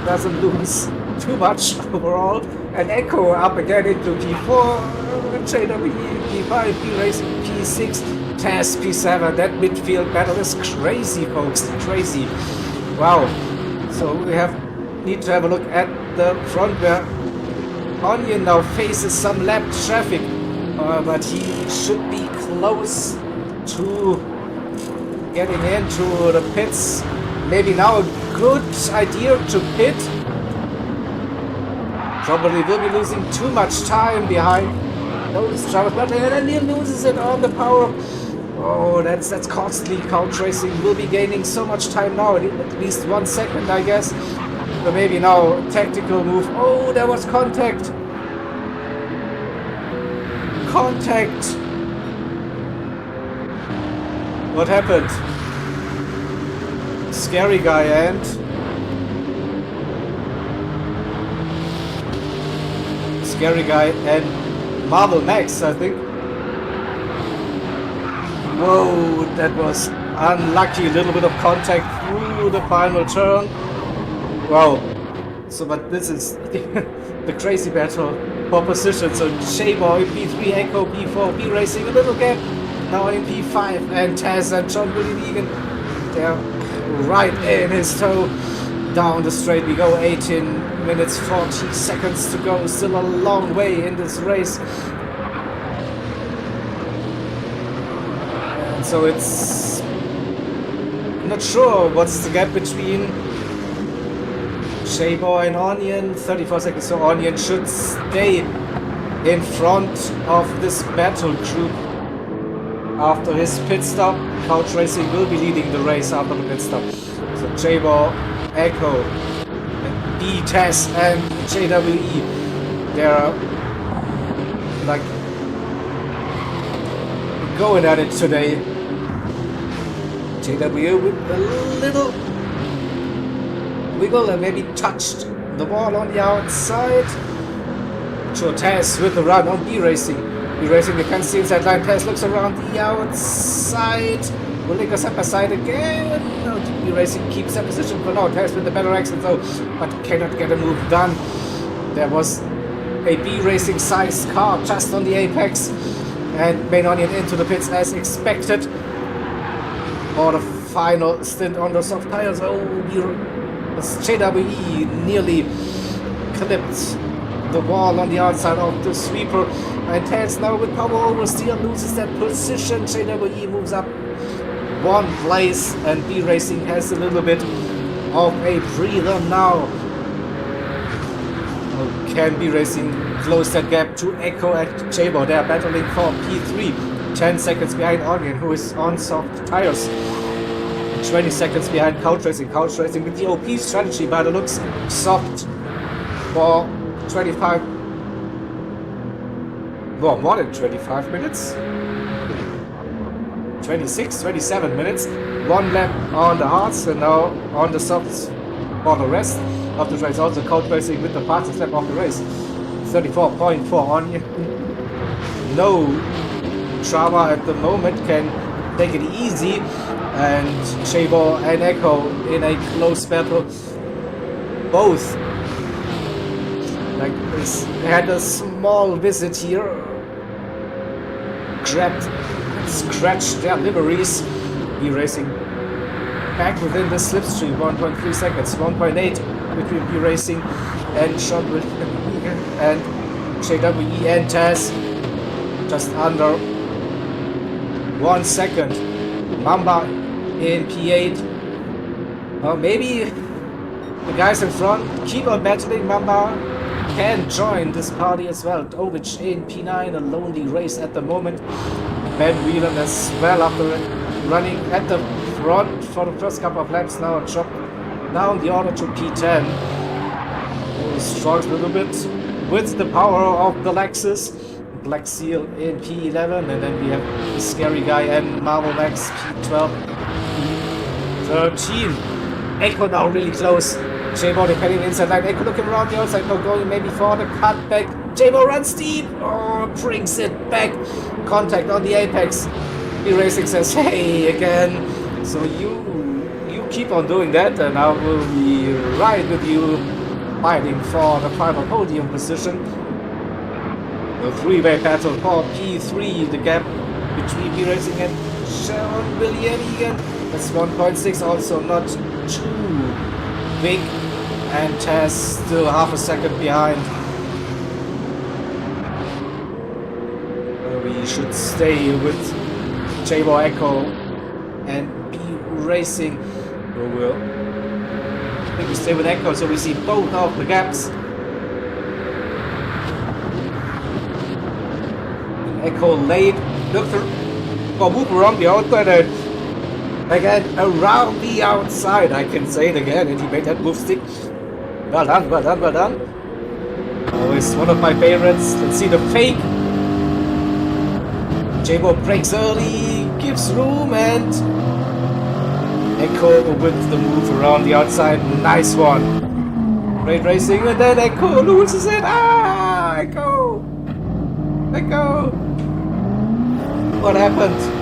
doesn't lose too much overall. And Echo up again into P4, JWE P5, P Racing P6, Taz P7. That midfield battle is crazy, folks, crazy. Wow. So we need to have a look at the front where Onion now faces some lap traffic, but he should be close to getting into the pits. Maybe now a good idea to pit. Probably will be losing too much time behind those drivers, but then he loses it on the power. Oh, that's costly. Couch Racing will be gaining so much time now, at least 1 second, I guess. So maybe now tactical move. Oh, there was contact. What happened? Scary Guy and Marvel Max, I think. Whoa, that was unlucky. A little bit of contact through the final turn. Wow. So, but this is the crazy battle for position. So, Jabo in P3, Echo P4, B Racing, a little gap. Now in P5, and Taz and John William Egan, they're right in his toe. Down the straight we go, 18 minutes, 40 seconds to go. Still a long way in this race. And so it's... I'm not sure what's the gap between Jabo and Onion. 34 seconds, so Onion should stay in front of this battle group after his pit stop. Couch Racing will be leading the race after the pit stop. So Jabo, Echo, and B, Taz, and JWE, they're like going at it today. JWE with a little wiggle and maybe touched the ball on the outside. Sure, Taz with the run on B Racing. B Racing, you can see inside line. Taz looks around the outside. Willing to step aside again. No, TP Racing keeps that position for now. Has with the better exit though, but cannot get a move done. There was a B Racing sized car just on the apex, and Main Onion into the pits as expected. For the final stint on the soft tires. Oh, JWE nearly clipped the wall on the outside of the sweeper, and Taz now with power oversteer loses that position. JWE moves up one place, and B Racing has a little bit of a breather now. Can B Racing close that gap to Echo and Jabo? They are battling for P3, 10 seconds behind Onion, who is on soft tires. 20 seconds behind Couch Racing. Couch Racing with the OP strategy by the looks, soft for 25, well, more than 25 minutes. 26, 27 minutes. One lap on the hards and now on the softs for the rest of the race. Also Couch Racing with the fastest lap of the race. 34.4 on. No drama at the moment, can take it easy. And Jabo and Echo in a close battle. Both had a small visit here. Grabbed, scratched their liveries. B Racing back within the slipstream. 1.3 seconds, 1.8 between B Racing and Sean and JWE and Taz. Just under 1 second. Mamba in P8. Maybe the guys in front keep on battling. Mamba can join this party as well. Ovich in P9, a lonely race at the moment. Ben Whelan as well after running at the front for the first couple of laps. Now dropped down the order to P10. Struggles a little bit with the power of the Lexus. Black Seal in P11, and then we have the scary guy and Marvel Max P12, P13. Echo now really close. Jabo depending inside line. Echo looking around the outside, now going maybe for the cutback. Jabo runs deep. Oh, brings it back. Contact on the apex. B Racing says, hey, again. So you keep on doing that, and I will be right with you, fighting for the final podium position. The three-way battle for P3, the gap between B Racing and Sean William Egan. That's 1.6, also not too big. And Taz still half a second behind. We should stay with Jabo Echo and B Racing. We will. I think we stay with Echo, so we see both of the gaps. Echo late, look for move around the outside and again around the outside. I can say it again, and he made that move stick. Well done, well done, well done. Always one of my favorites. Let's see the fake. Jabo breaks early, gives room, and Echo with the move around the outside. Nice one. Great racing, and then Echo loses it. Ah, Echo. Echo. What happened?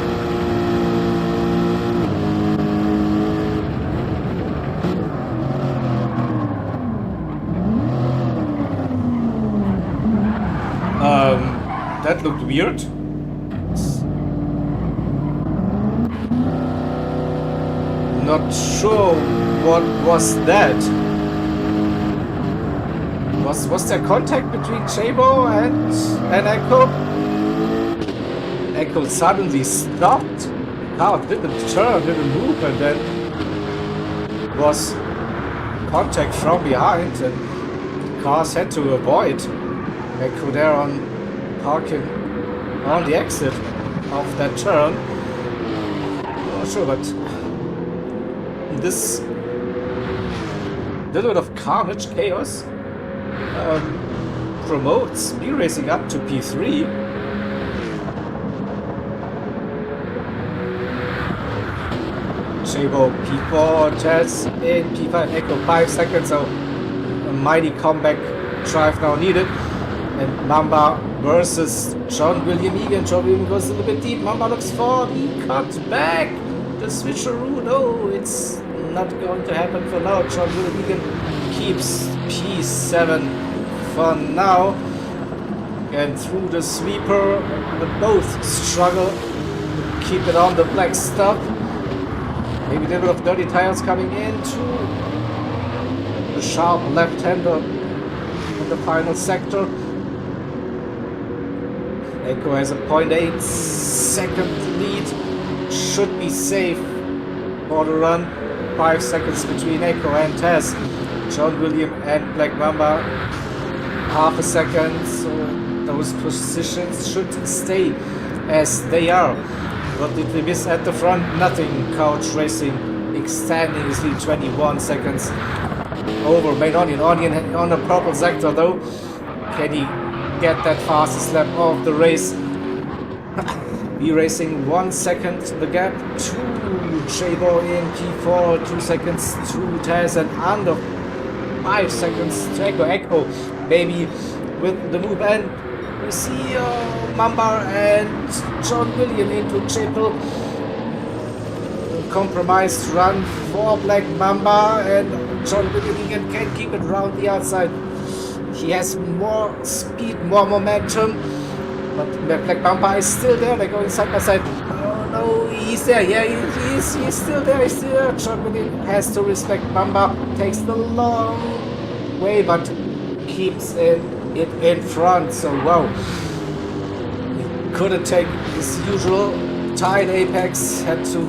That looked weird. Not sure what was that. Was there contact between Jabo and Echo? Echo suddenly stopped. The car didn't turn, didn't move, and then was contact from behind, and cars had to avoid Echo there on parking on the exit of that turn. Not sure, but this little bit of carnage, chaos, promotes B Racing up to P3. Jabo P4, Taz in P5, Echo 5 seconds, so a mighty comeback drive now needed. And Mamba versus John William Egan. John William goes a little bit deep. Mamba looks for the cut back. the switcheroo. No, it's not going to happen for now. John Willigan keeps P7 for now. And through the sweeper, but both struggle to keep it on the black stuff. Maybe a little bit of dirty tires coming into the sharp left-hander in the final sector. Echo has a 0.8 second lead. Should be safe for the run. 5 seconds between Echo and Tess. John William and Black Mamba, half a second. So those positions should stay as they are. What did we miss at the front? Nothing. Couch Racing extending his lead 21 seconds over Main Onion. Onion on the purple sector though. Can he get that fastest lap of the race? B Racing 1 second the gap to Chabo in P4, 2 seconds to Taz, and under 5 seconds to Echo. Echo maybe with the move, and we see Mamba and John William into Chapel. Compromised run for Black Mamba, and John William can keep it around the outside. He has more speed, more momentum, but Black Mamba is still there. They're going side by side. Oh no, he's there. Yeah, he's still there. He's still there. John William has to respect Mamba. Takes the long way, but keeps it in front. So wow, he couldn't take his usual tight apex. Had to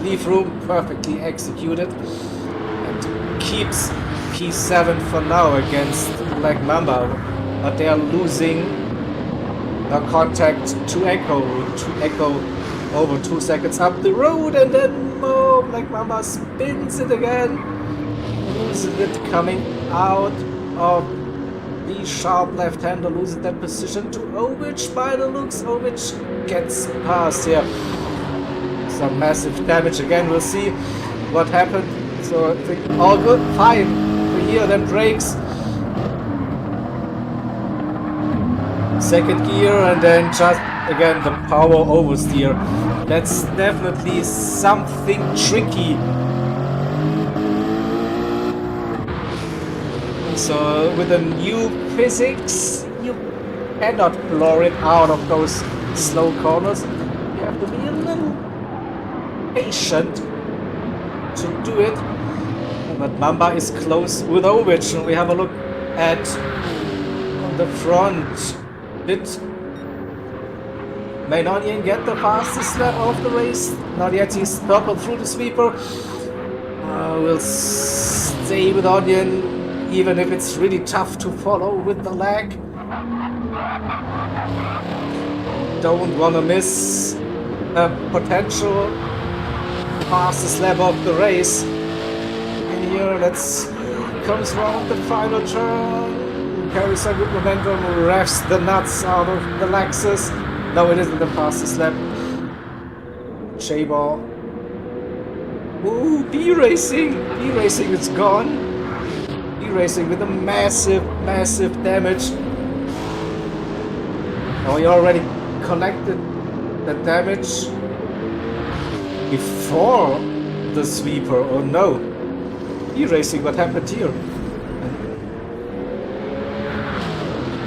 leave room. Perfectly executed, and keeps P7 for now against Black Mamba, but they are losing contact to Echo. Over 2 seconds up the road, and then Black Mamba spins it again, loses it coming out of the sharp left-hander, loses that position to Ovich by the looks. Ovich gets past here. Some massive damage again. We'll see what happened. So I think all good, fine. Here then brakes, second gear, and then just again the power oversteer. That's definitely something tricky. So with the new physics, you cannot blow it out of those slow corners. You have to be a little patient to do it. But Mamba is close with Ovich, and we have a look at on the front. Did Main Onion get the fastest lap of the race? Not yet. He's purple through the sweeper. We'll stay with Onion, even if it's really tough to follow with the lag. Don't want to miss a potential fastest lap of the race. Here, let's see, comes around the final turn, carries some good momentum, revs the nuts out of the Lexus. No, it isn't the fastest lap. J-Ball. Ooh, B-Racing is gone. B-Racing with a massive damage. Oh, he already collected the damage before the sweeper, oh no. E-Racing, what happened here?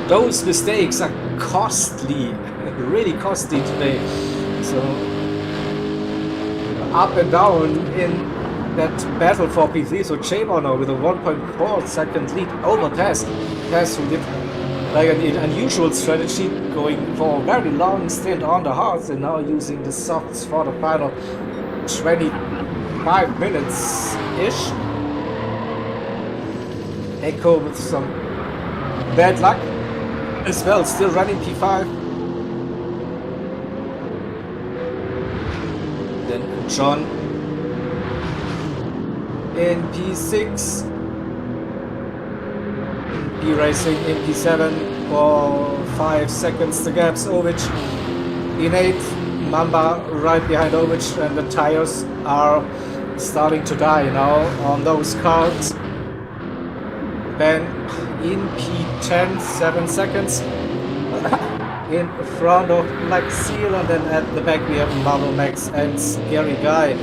Those mistakes are costly, really costly today. So up and down in that battle for P3. So Chamber now with a 1.4 second lead over Tess. Tess who did like an unusual strategy, going for a very long stint on the hards and now using the softs for the final 25 minutes-ish. Echo with some bad luck as well, still running P5. Then John in P6. B Racing in P7 for 5 seconds. The gaps. Ovich in 8. Mamba right behind Ovich, and the tires are starting to die now on those cards. Then in P10, 7 seconds. in front of Black Seal, and then at the back we have Marvel Max and Scary Guy.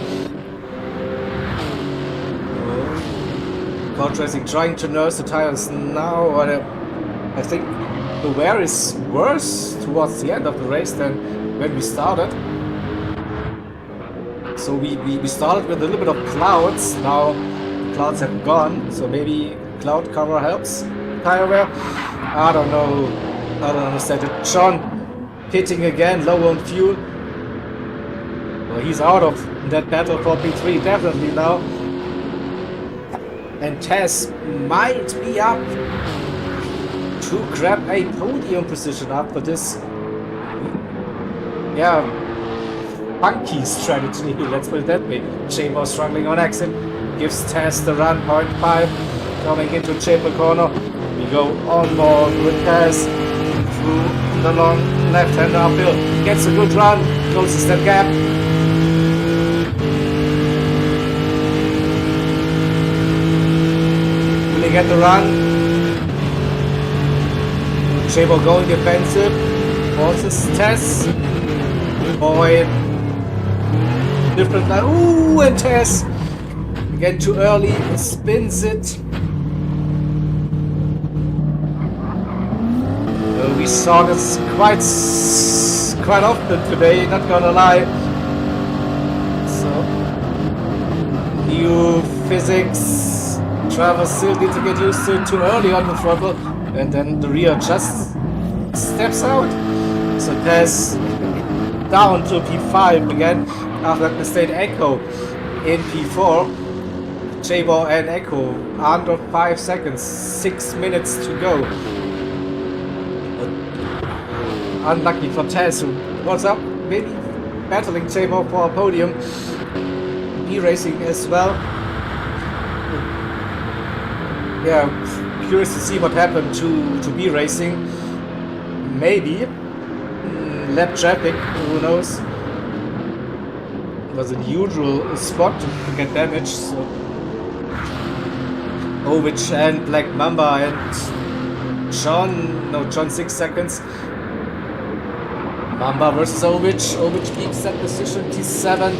Coach Racing trying to nurse the tires now, but I think the wear is worse towards the end of the race than when we started. So we started with a little bit of clouds, now the clouds have gone, so maybe cloud cover helps tire wear. I don't know, I don't understand it. John pitting again, low on fuel. Well, he's out of that battle for P3 definitely now. And Tess might be up to grab a podium position after this, yeah, funky strategy, let's put it that way. Chamber struggling on exit, gives Tess the run, 0.5, coming into Chamber corner. We go on board with Tess through the long left-hander uphill, gets a good run, closes that gap. Get the run. Chamber going defensive. Forces Tess. Boy. Different line. Ooh, and Tess. Again too early. Spins it. We saw this quite often today, not gonna lie. So, new physics. Travis still needs to get used to it too early on the throttle, and then the rear just steps out. So Tess down to P5 again after that mistake. Echo in P4. Chamber and Echo under 5 seconds, 6 minutes to go. Unlucky for Tess, who was up, maybe battling Chamber for a podium. B-racing as well. Yeah, curious to see what happened to B racing. Maybe lap traffic, who knows? It was a usual spot to get damaged. So Ovich and Black Mamba and John 6 seconds. Mamba versus Ovich. Ovich keeps that position, T7.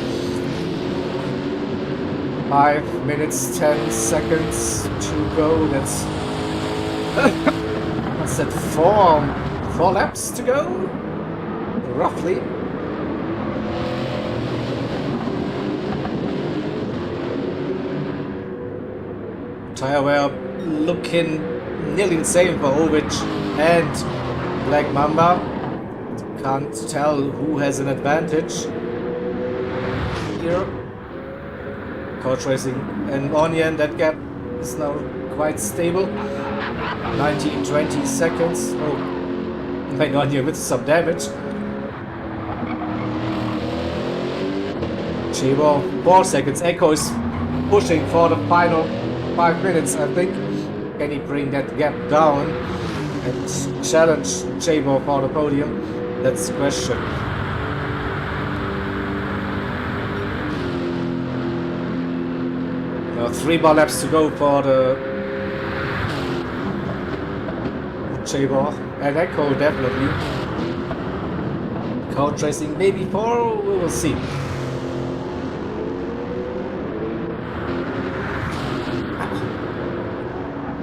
5 minutes 10 seconds to go. That's what's that, four laps to go roughly. Tire wear looking nearly the same for Ovich and Black Mamba. Can't tell who has an advantage here. Coach Racing and Onion, that gap is now quite stable. 19-20 seconds. Oh, playing Onion with some damage. Chamber 4 seconds. Echo is pushing for the final 5 minutes, I think. Can he bring that gap down and challenge Chamber for the podium? That's the question. 3 more laps to go for the Chamber and Echo definitely. Coach Racing maybe 4, we will see.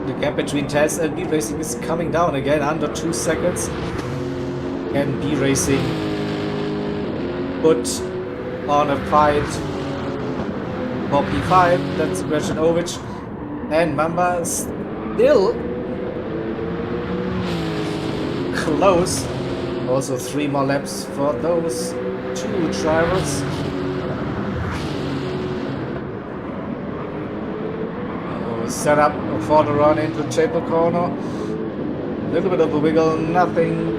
The gap between Tess and B Racing is coming down again, under 2 seconds. Can B Racing put on a fight for P5? That's the question. Ovich and Mamba still close. Also 3 more laps for those 2 drivers. Set up for the run into Chamber corner. A little bit of a wiggle, nothing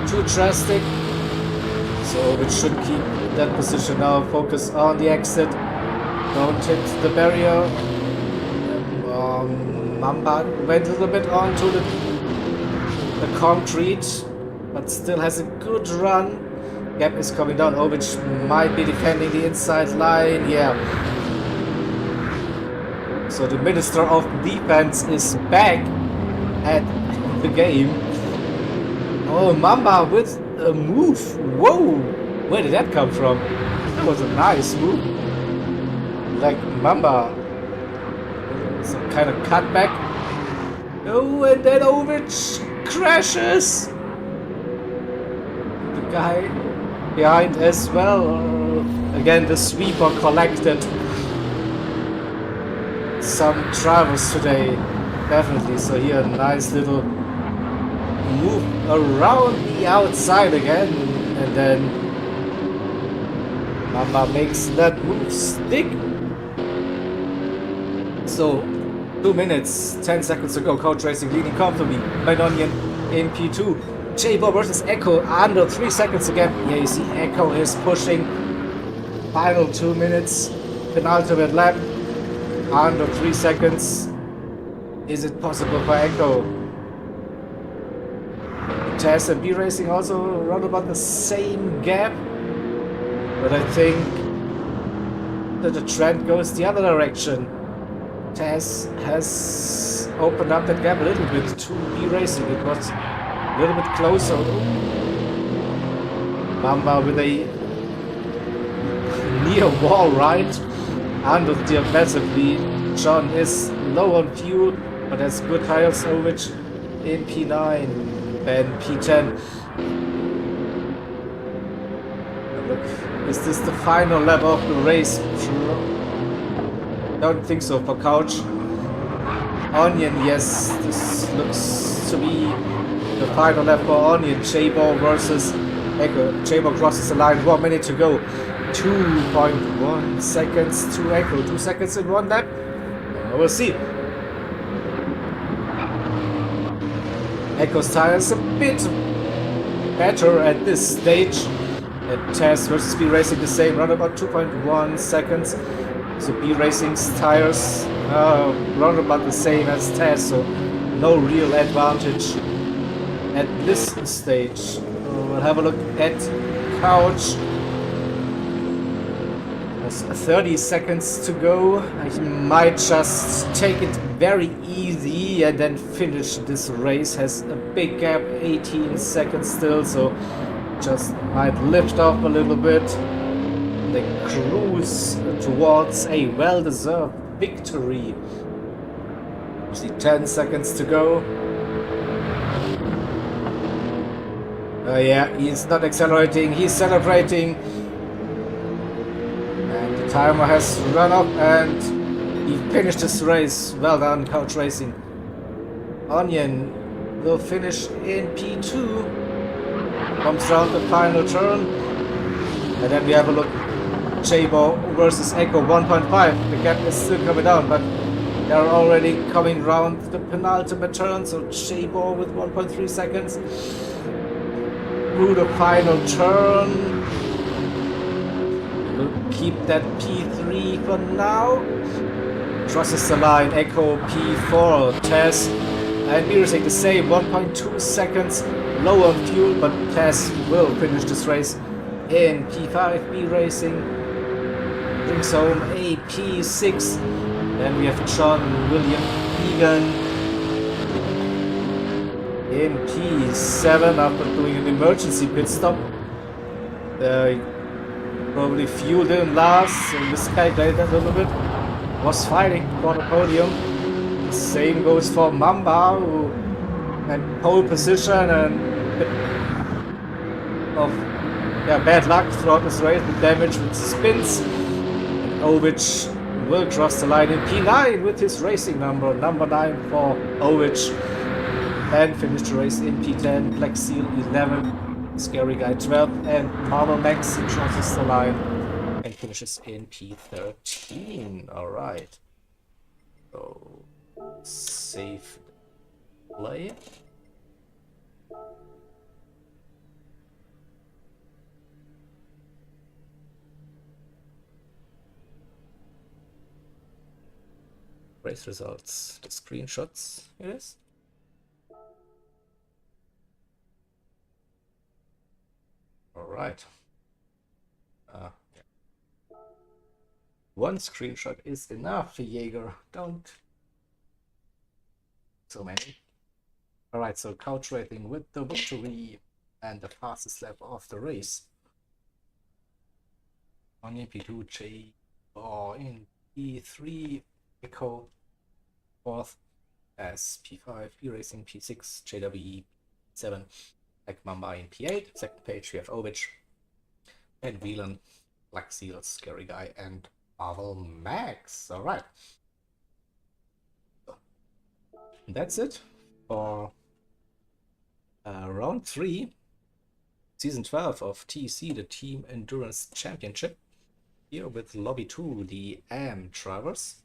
too drastic. So it should keep that position now. Focus on the exit. Don't hit the barrier. Mamba went a little bit onto the concrete, but still has a good run. Gap is coming down. Ovich might be defending the inside line. Yeah. So the Minister of Defense is back at the game. Oh, Mamba with a move. Whoa! Where did that come from? That was a nice move. Like Mamba. Some kind of cutback. Oh, and then Ovich crashes. The guy behind as well. Again, the sweeper collected some drivers today. Definitely. So here, a nice little move around the outside again, and then Mamba makes that move stick. So 2 minutes 10 seconds to go. Coach Racing leading comfortably by Onion in P2. J-Bo versus Echo under 3 seconds again. Yeah, you see Echo is pushing. Final 2 minutes, penultimate lap under 3 seconds. Is it possible for Echo? TEC and B Racing also run about the same gap, but I think that the trend goes the other direction. TEC has opened up that gap a little bit to B Racing. It was a little bit closer. Mamba with a near wall ride under the massively. John is low on fuel, but has good tires. Ovich in P9. Ben P10. Look, is this the final lap of the race? Don't think so for Couch. Onion, yes, this looks to be the final lap for Onion. J-Bo versus Echo. J-Bo crosses the line, 1 minute to go. 2.1 seconds to Echo. 2 seconds in one lap. We'll see. Echo's tires a bit better at this stage. And TEC versus B Racing the same, run about 2.1 seconds. So B Racing's tires run about the same as TEC, so no real advantage at this stage. We'll have a look at Couch. There's 30 seconds to go. I might just take it very easy and then finish this race. Has a big gap, 18 seconds still, so just might lift off a little bit. They cruise towards a well-deserved victory. See, 10 seconds to go. Yeah, he's not accelerating, he's celebrating. And the timer has run up and he finished this race. Well done, Couch Racing. Onion will finish in P2. Comes round the final turn. And then we have a look. J-Bo versus Echo 1.5. The gap is still coming down, but they're already coming round the penultimate turn. So J-Bo with 1.3 seconds. Through the final turn. We'll keep that P3 for now. Crosses the line, Echo P4, TEC and B Racing the same, 1.2 seconds low on fuel, but TEC will finish this race in P5. B Racing brings home a P6. Then we have John William Egan in P7 after doing an emergency pit stop. Probably fuel didn't last, so miscalculated a little bit. Was fighting for the podium. The same goes for Mamba, who had pole position and a bit of bad luck throughout this race with damage with spins. And Ovich will cross the line in P9 with his racing number 9 for Ovich. And finish the race in P10, Black Seal 11, Scary Guy 12, and Marvel Max crosses the line and finishes in P13. Alright. So, save play. Race results. The screenshots. It is. Alright. One screenshot is enough, Jaeger. Don't. So many. Alright, so Couch Racing with the victory. and the fastest lap of the race. On P2, J or in P3, Echo, fourth as P5, B Racing, P6, JWE, 7, like Mamba in P8. Second page we have Ovich and Whelan, Black Seal, Scary Guy, and Marvel Max. Alright. That's it for round 3, season 12 of TEC, the Team Endurance Championship. Here with Lobby 2, the AM drivers.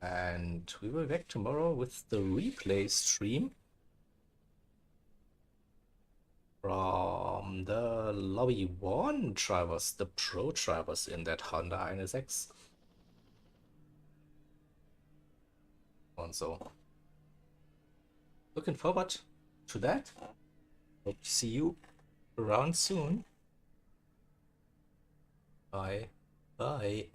And we will be back tomorrow with the replay stream from the Lobby 1 drivers, the pro drivers in that Honda NSX. And so, looking forward to that. Hope to see you around soon. Bye. Bye.